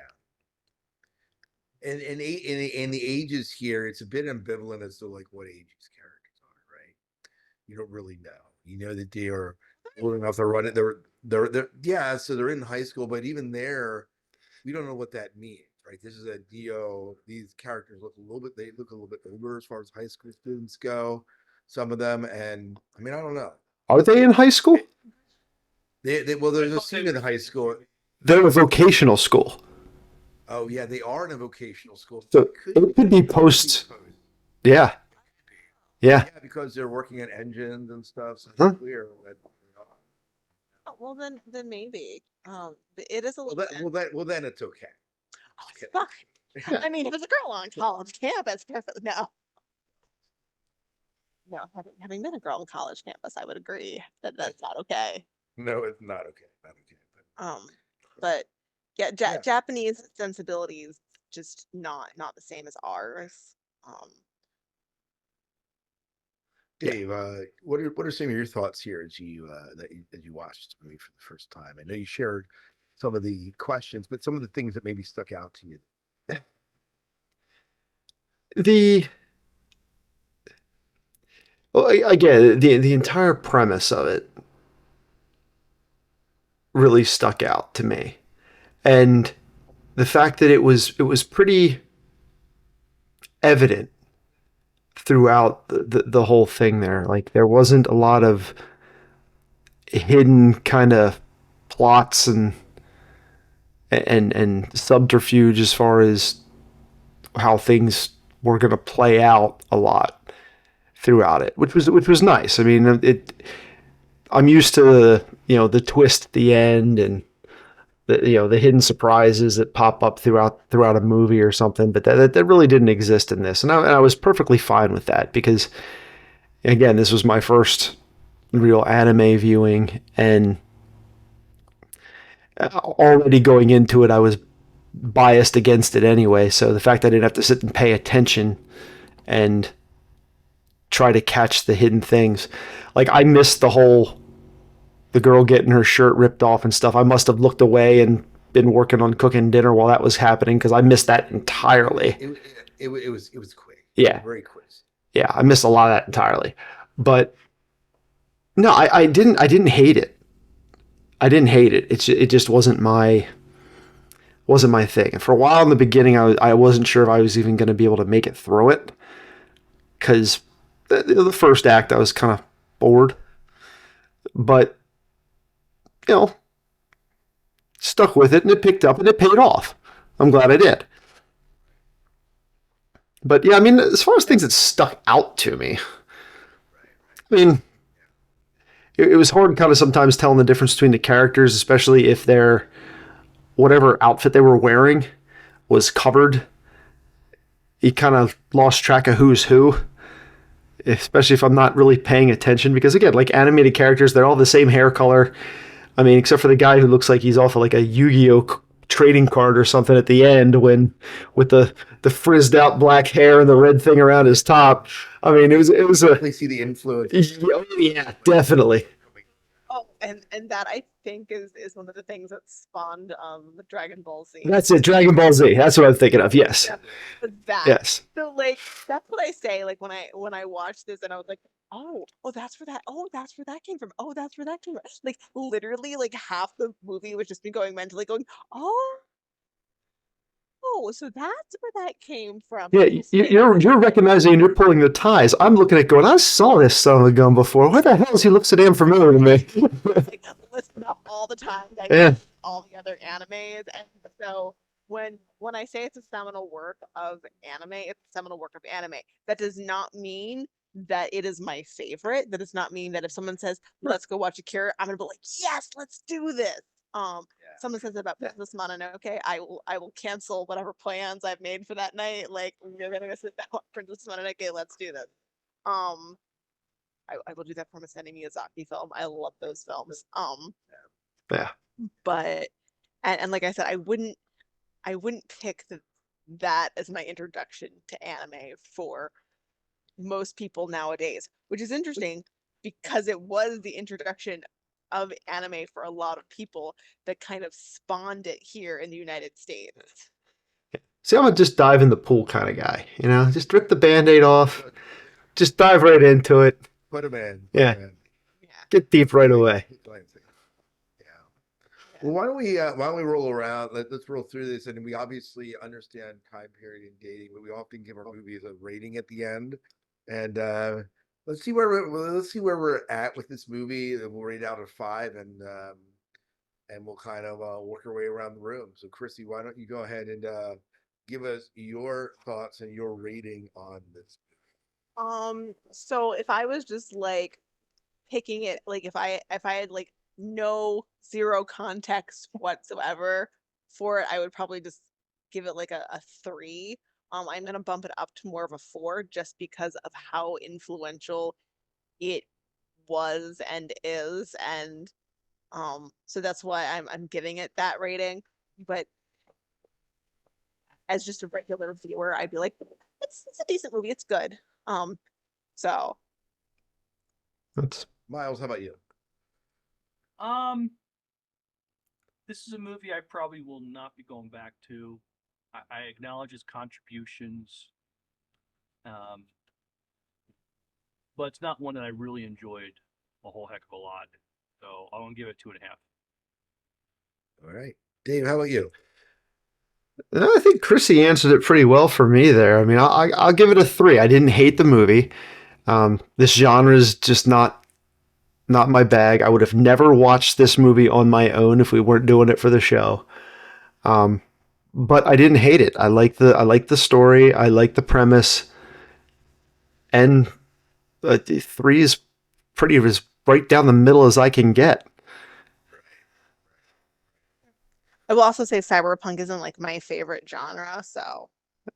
And the ages here, it's a bit ambivalent as to what age these characters are, right? You don't really know. You know that they are old enough to run it. They're yeah, so they're in high school, but even there, we don't know what that means, right? This is a DO. These characters look a little bit older as far as high school students go. Some of them, and I mean, I don't know. Are they in high school? Well, there's a scene in high school. They're a vocational school. Oh yeah, they are in a vocational school. So it could be post. Yeah. Yeah. Yeah, because they're working on engines and stuff. So Huh? it's clear that. oh, well then maybe. It is a little. Well, then it's okay. Oh, it's fine. I mean, if it's a girl on college campus, perfect. No. No, having been a girl on college campus, I would agree that that's not okay. No, it's not okay. Not okay. But yeah, Yeah. Japanese sensibilities just not the same as ours. Dave, what are some of your thoughts here as you watched the movie for the first time? I know you shared some of the questions, but some of the things that maybe stuck out to you. Again, the entire premise of it really stuck out to me, and the fact that it was pretty evident throughout the whole thing there. Like there wasn't a lot of hidden kind of plots and subterfuge as far as how things were going to play out a lot throughout it, which was nice. I mean, I'm used to the twist at the end and the hidden surprises that pop up throughout a movie or something, but that really didn't exist in this, and I was perfectly fine with that because again, this was my first real anime viewing, and already going into it, I was biased against it anyway. So the fact that I didn't have to sit and pay attention and try to catch the hidden things, like I missed the girl getting her shirt ripped off and stuff. I must have looked away and been working on cooking dinner while that was happening because I missed that entirely. It was quick. Yeah, Very quick. yeah, I missed a lot of that entirely. But no, I didn't hate it. I didn't hate it. It just wasn't my thing. And for a while in the beginning, I wasn't sure if I was even going to be able to make it through it because the first act I was kind of bored, but you know, stuck with it and it picked up and it paid off. I'm glad I did. But yeah, I mean, as far as things that stuck out to me, I mean, it was hard kind of sometimes telling the difference between the characters, especially if they're whatever outfit they were wearing was covered. You kind of lost track of who's who, especially if I'm not really paying attention. Because again, like animated characters, they're all the same hair color. I mean, except for the guy who looks like he's off of like a Yu-Gi-Oh trading card or something at the end when with the frizzed out black hair and the red thing around his top. I mean, it was a They see the influence. oh, yeah, definitely. Oh, and that I think is one of the things that spawned the Dragon Ball Z. That's it, Dragon Ball Z. That's what I'm thinking of. Yes, Yeah, that. yes. So like that's what I say. Like when I watched this and I was like, oh, that's where that came from. Oh, that's where that came from. Like literally, like half the movie was just me going mentally going, so that's where that came from. Yeah, you're recognizing and you're pulling the ties. I'm looking at going, I saw this son of a gun before. Where the hell does he look so damn familiar to me? Like listen up all the time. I Yeah. all the other animes, and so when I say it's a seminal work of anime, it's a seminal work of anime. That does not mean that it is my favorite. That does not mean that if someone says, let's go watch Akira, I'm gonna be like, yes, let's do this. Someone says about Princess Mononoke, I will cancel whatever plans I've made for that night. Like we're gonna go sit down with Princess Mononoke, let's do this. Um I will do that for Masami Miyazaki film. I love those films. Yeah. But and like I said, I wouldn't pick that as my introduction to anime for most people nowadays, which is interesting because it was the introduction of anime for a lot of people that kind of spawned it here in the United States. See, I'm a just dive in the pool kind of guy. Just rip the band-aid off, just dive right into it. Put him in. Yeah. Yeah. Get deep right away. Yeah. Well, why don't we roll around? Let's roll through this, and we obviously understand time period and dating, but we often give our movies a rating at the end, and let's see where we're at with this movie. And we'll rate it out of 5, and we'll kind of work our way around the room. So, Chrissy, why don't you go ahead and give us your thoughts and your rating on this? So if I was just like picking it, like if I had like no zero context whatsoever for it, I would probably just give it like a 3. I'm gonna bump it up to more of a 4 just because of how influential it was and is, and so that's why I'm giving it that rating. But as just a regular viewer, I'd be like, it's a decent movie, it's good. So That's Miles, how about you? Um, this is a movie I probably will not be going back to. I acknowledge his contributions, um, but it's not one that I really enjoyed a whole heck of a lot. So I'm gonna give it 2.5. All right, Dave, how about you? I think Chrissy answered it pretty well for me there. I mean, I'll give it a 3. I didn't hate the movie. This genre is just not Not my bag. I would have never watched this movie on my own if we weren't doing it for the show. Um, but I didn't hate it. I like the story. I like the premise, and three is pretty as right down the middle as I can get. I will also say cyberpunk isn't like my favorite genre, so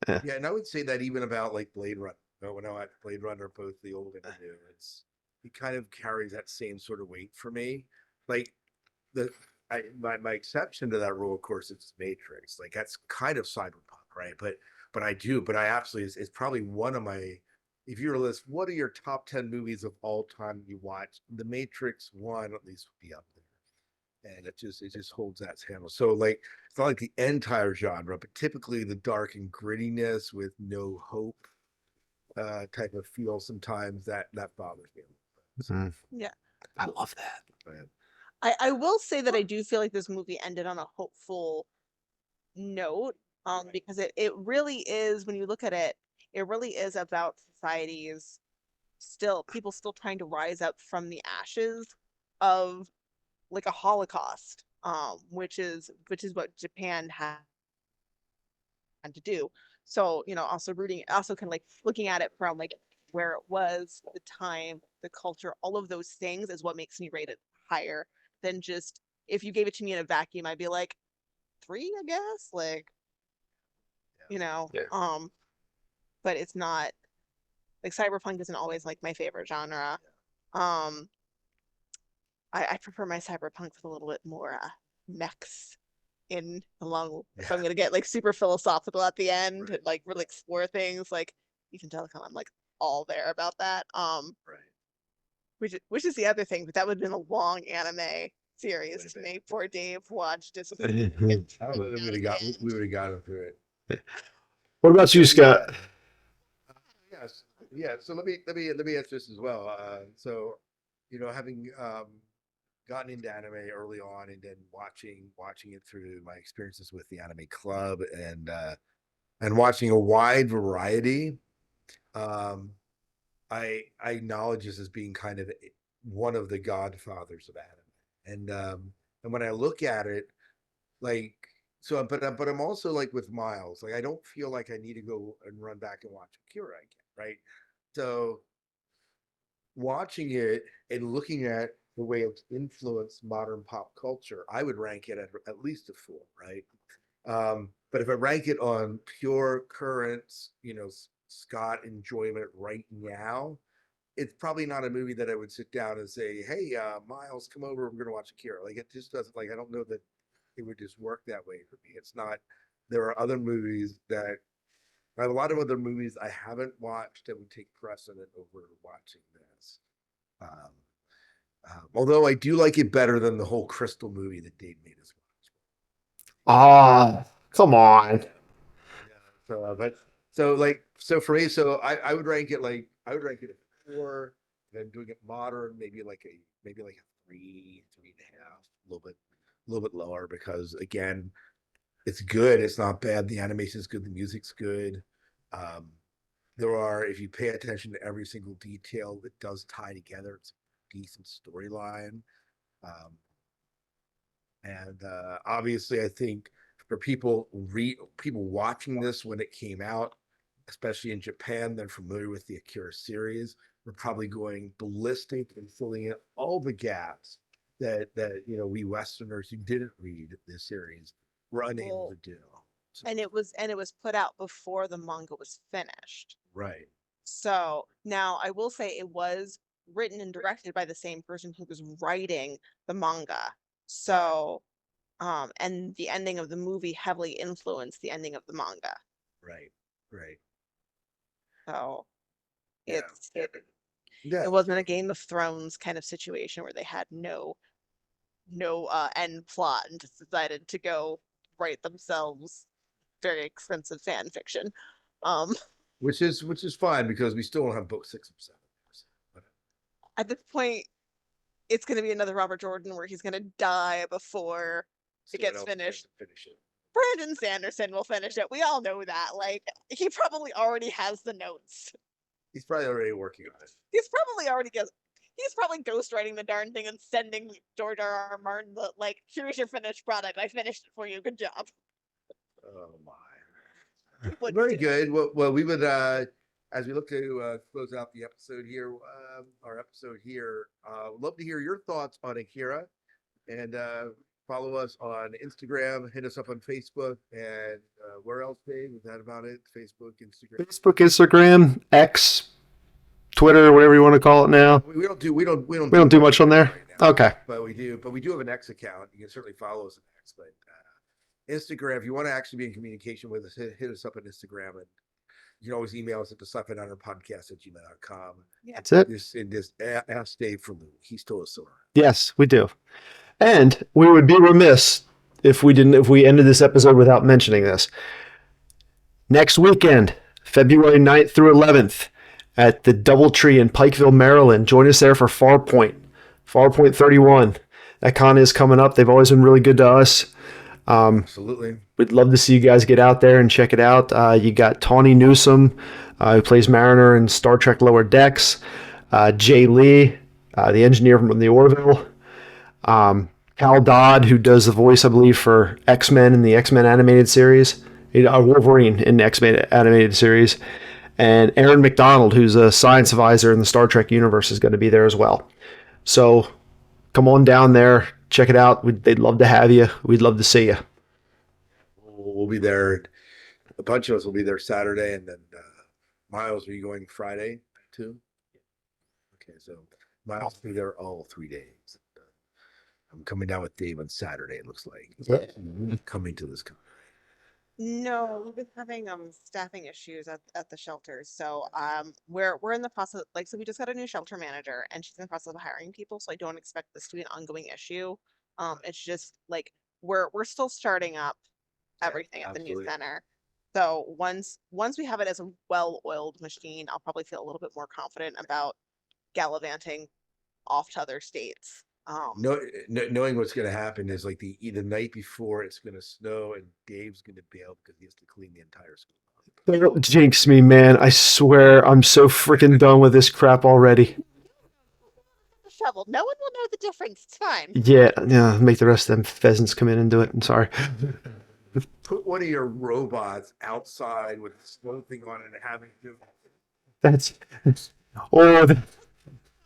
Yeah, and I would say that even about like Blade Runner. When I watch Blade Runner, both the old and the new, it kind of carries that same sort of weight for me. Like the my exception to that rule, of course, it's Matrix. Like that's kind of cyberpunk, right? But I absolutely it's probably one of my if you're a list, what are your top 10 movies of all time you watch? The Matrix one at least would be up there. And it just holds that handle. So like it's not like the entire genre, but typically the dark and grittiness with no hope type of feel sometimes that bothers me. Mm, yeah. I love that. But, I will say that I do feel like this movie ended on a hopeful note, because it really is, when you look at it, it really is about society's people still trying to rise up from the ashes of like a Holocaust, which is what Japan had to do. So, also also kind of like looking at it from like where it was, the time, the culture, all of those things is what makes me rate it higher than just if you gave it to me in a vacuum, I'd be like 3, I guess. Like, you know, Yeah. um, but it's not like cyberpunk isn't always like my favorite genre. Um, I prefer my cyberpunk with a little bit more mechs in along if I'm yeah, gonna get like super philosophical at the end right, and like really explore things like Telecom, I'm like all there about that. right. Which is the other thing, but that would have been a long anime series Would have to been. make poor Dave watch just I don't know that we would have gotten through it. What about you, So yeah, Scott? yes, yeah. So let me answer this as well. So, having gotten into anime early on and then watching it through my experiences with the anime club and watching a wide variety, um, I acknowledge this as being kind of one of the godfathers of anime, and when I look at it, like but I'm also like with Miles, like I don't feel like I need to go and run back and watch Akira again, right? So watching it and looking at the way it's influenced modern pop culture, I would rank it at least a 4, right? But if I rank it on pure current, Scott enjoyment right now, it's probably not a movie that I would sit down and say, "Hey, Miles, come over. We're going to watch Akira." Like it just doesn't. Like I don't know that it would just work that way for me. It's not. There are other movies that I have a lot of other movies I haven't watched that would take precedent over watching this. Um, although I do like it better than the whole Crystal movie that Dave made as Ah, come on. well. Yeah. So for me, I would rank it like I would rank it at 4. Then doing it modern, maybe like a 3, 3.5, a little bit lower because again, it's good. It's not bad. The animation is good. The music's good. Um, there are, if you pay attention to every single detail, it does tie together. It's a decent storyline. Um, and obviously, I think for people watching this when it came out, especially in Japan, they're familiar with the Akira series. We're probably going ballistic and filling in all the gaps that we Westerners who didn't read this series were unable well, to do. So, and it was put out before the manga was finished. right. So now I will say it was written and directed by the same person who was writing the manga. Right. So, and the ending of the movie heavily influenced the ending of the manga. Right. Right. So Yeah. it's it, Yeah. it wasn't a Game of Thrones kind of situation where they had no end plot and just decided to go write themselves very expensive fan fiction. Um, Which is fine because we still don't have book 6 or 7. But at this point, it's going to be another Robert Jordan where he's going to die before it someone gets else has finished. to finish it. Brandon Sanderson will finish it. We all know that. Like, he probably already has the notes. He's probably already working on it. He's probably already gets. He's probably ghostwriting the darn thing and sending George R. Martin the like, here's your finished product. I finished it for you. Good job. Oh my. What Very do? good. Well, we would, as we look to close out the episode here, our episode here, would love to hear your thoughts on Akira, and follow us on Instagram, hit us up on Facebook, and where else, Dave? Is that about it? Facebook, Instagram. Facebook, Instagram, X, Twitter, whatever you want to call it now. We don't do much on there. right now, Okay. but we do have an X account. You can certainly follow us on X, but Instagram, if you want to actually be in communication with us, hit us up on Instagram, and you can always email us at the sci-fi.podcast@gmail.com. Yeah. That's it. Just ask Dave for Lou. He's told us so. Yes, we do. And we would be remiss if we ended this episode without mentioning this. Next weekend, February 9th through 11th, at the Doubletree in Pikeville, Maryland. Join us there for Farpoint 31. That con is coming up. They've always been really good to us. Absolutely. We'd love to see you guys get out there and check it out. You got Tawny Newsome, who plays Mariner in Star Trek Lower Decks. Jay Lee, the engineer from the Orville. Cal Dodd, who does the voice, I believe, for X-Men in the X-Men animated series. Wolverine in the X-Men animated series. And Aaron McDonald, who's a science advisor in the Star Trek universe, is going to be there as well. So come on down there. Check it out. They'd love to have you. We'd love to see you. We'll be there. A bunch of us will be there Saturday, and then Miles, are you going Friday too? Okay, so Miles will be there all 3 days. I'm coming down with Dave on Saturday, it looks like. Yeah. Coming to this con. No, we've been having staffing issues at the shelters. So we're in the process, like, so we just got a new shelter manager and she's in the process of hiring people, so I don't expect this to be an ongoing issue. It's just like we're still starting up everything at the new Absolutely. center. So once we have it as a well-oiled machine, I'll probably feel a little bit more confident about gallivanting off to other states. Knowing what's going to happen is like the night before it's going to snow, and Dave's going to bail because he has to clean the entire school. Don't jinx me, man. I swear I'm so freaking done with this crap already. Shovel. No one will know the difference. It's fine. Yeah, make the rest of them pheasants come in and do it. I'm sorry. Put one of your robots outside with the snow thing on and having to. That's or the,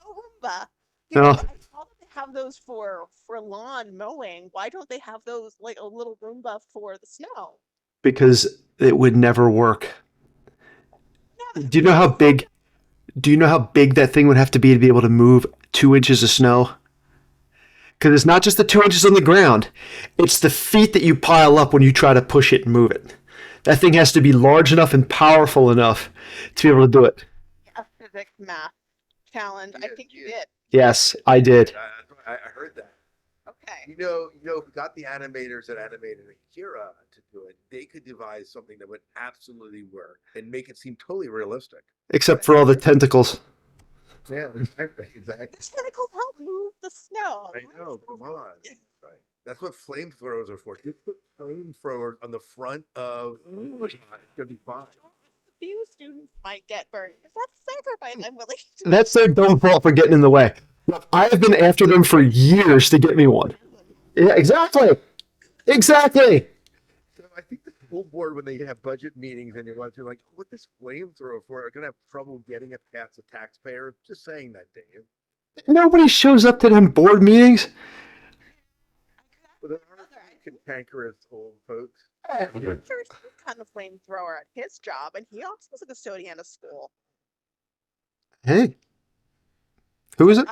Roomba. No. I saw that they have those for lawn mowing. Why don't they have those like a little Roomba for the snow? because it would never work. Do you know how big? Do you know how big that thing would have to be able to move 2 inches of snow? Because it's not just the 2 inches on the ground; it's the feet that you pile up when you try to push it and move it. That thing has to be large enough and powerful enough to be able to do it. A physics math challenge. I think you did. Yes, I did. I heard that. Okay. You know, if we got the animators that animated Akira to do it, they could devise something that would absolutely work and make it seem totally realistic. Except for all the tentacles. Yeah, exactly. The tentacles help move the snow. I know. Come on. Right. That's what flamethrowers are for. You put flamethrowers on the front of. It's gonna be fine. Few students might get burned. If that's a sacrifice, I'm willing to. That's their dumb fault for getting in the way. Look, I have been after them for years to get me one. Yeah, exactly. Exactly. So I think the school board, when they have budget meetings and they're like, what this flamethrower for, are going to have trouble getting it past the taxpayer. Just saying that, Dave. Nobody shows up to them board meetings. But there are cantankerous old folks. There's some kind of flamethrower at his job, and he also was a custodian at a school. Hey, who is it?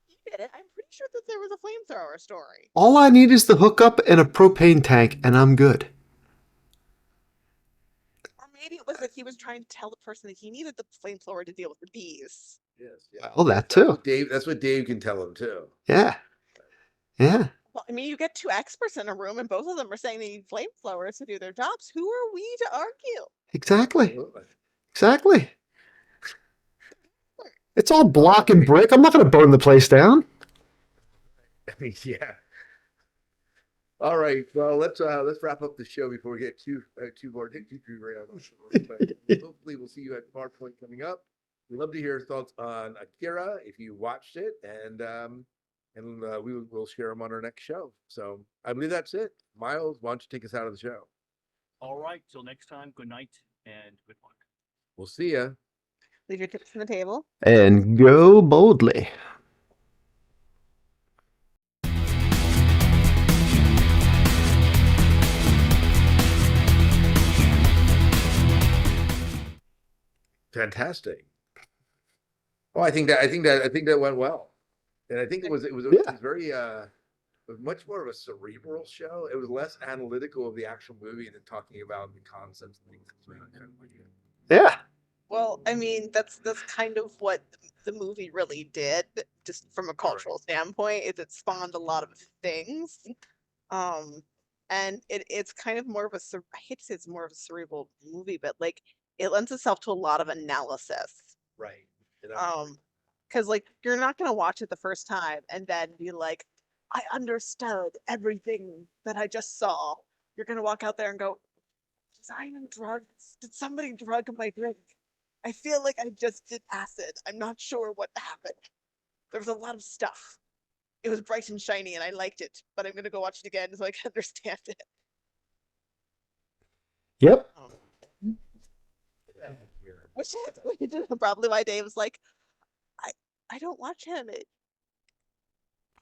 He did it. I'm pretty sure that there was a flamethrower story. All I need is the hookup and a propane tank, and I'm good. Or maybe it was that he was trying to tell the person that he needed the flamethrower to deal with the bees. Yes. Yeah. Well, that too. That's what Dave can tell him too. Yeah. Yeah. Well, I mean, you get two experts in a room, and both of them are saying they need flamethrowers to do their jobs. Who are we to argue? Exactly. Absolutely. Exactly. It's all block and brick. I'm not going to burn the place down. I mean, yeah. All right. Well, let's wrap up the show before we get too more. But hopefully, we'll see you at Farpoint coming up. we'd love to hear your thoughts on Akira if you watched it, and we'll share them on our next show. So I believe that's it. Miles, why don't you take us out of the show? All right, till next time, good night and good luck. We'll see ya. Leave your tips on the table. And go boldly. Fantastic. Oh, I think that went well, and I think it was very it was much more of a cerebral show. It was less analytical of the actual movie than talking about the concepts and things. Yeah. Well, I mean, that's kind of what the movie really did, just from a cultural standpoint, is it spawned a lot of things. And it's kind of more of I hate to say it's more of a cerebral movie, but like it lends itself to a lot of analysis. Right. Because like you're not gonna watch it the first time and then be like, I understood everything that I just saw. You're gonna walk out there and go, was I on drugs? Did somebody drug my drink? I feel like I just did acid. I'm not sure what happened. There was a lot of stuff. It was bright and shiny and I liked it, but I'm gonna go watch it again so I can understand it. Yep. Which is probably why Dave was like, I don't watch him.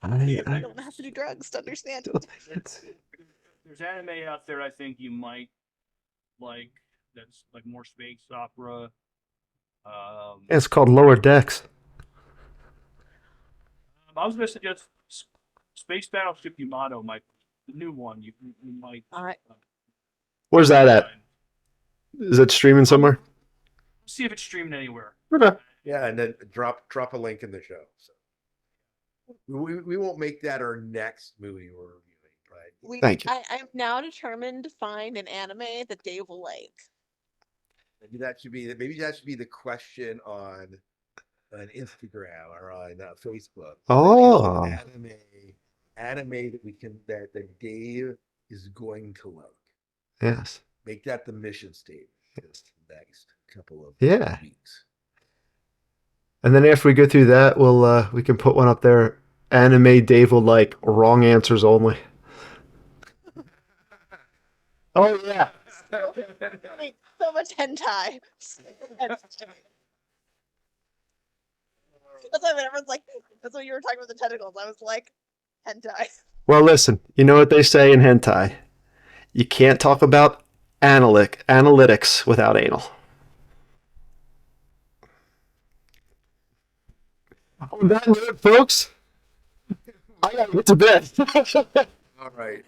I don't have to do drugs to understand it. There's anime out there I think you might like that's like more space opera. It's called Lower Decks. I was gonna suggest Space Battleship Yamato, the new one. You might. All right. Where's that at? Is it streaming somewhere? See if it's streaming anywhere. Okay. Yeah, and then drop a link in the show. So we won't make that our next movie we're reviewing, but Thank you. I'm now determined to find an anime that Dave will like. maybe that should be the question on Instagram or on Facebook. Oh. Anime that Dave is going to like. Yes. Make that the mission statement. Next couple of weeks. And then after we go through that, we can put one up there. Anime Dave will like, wrong answers only. Oh yeah. So much hentai. That's why when everyone's like, that's what you were talking about the tentacles. I was like, hentai. Well, listen, you know what they say in hentai? You can't talk about analytics without anal. On that note, folks, I gotta get to bed. All right.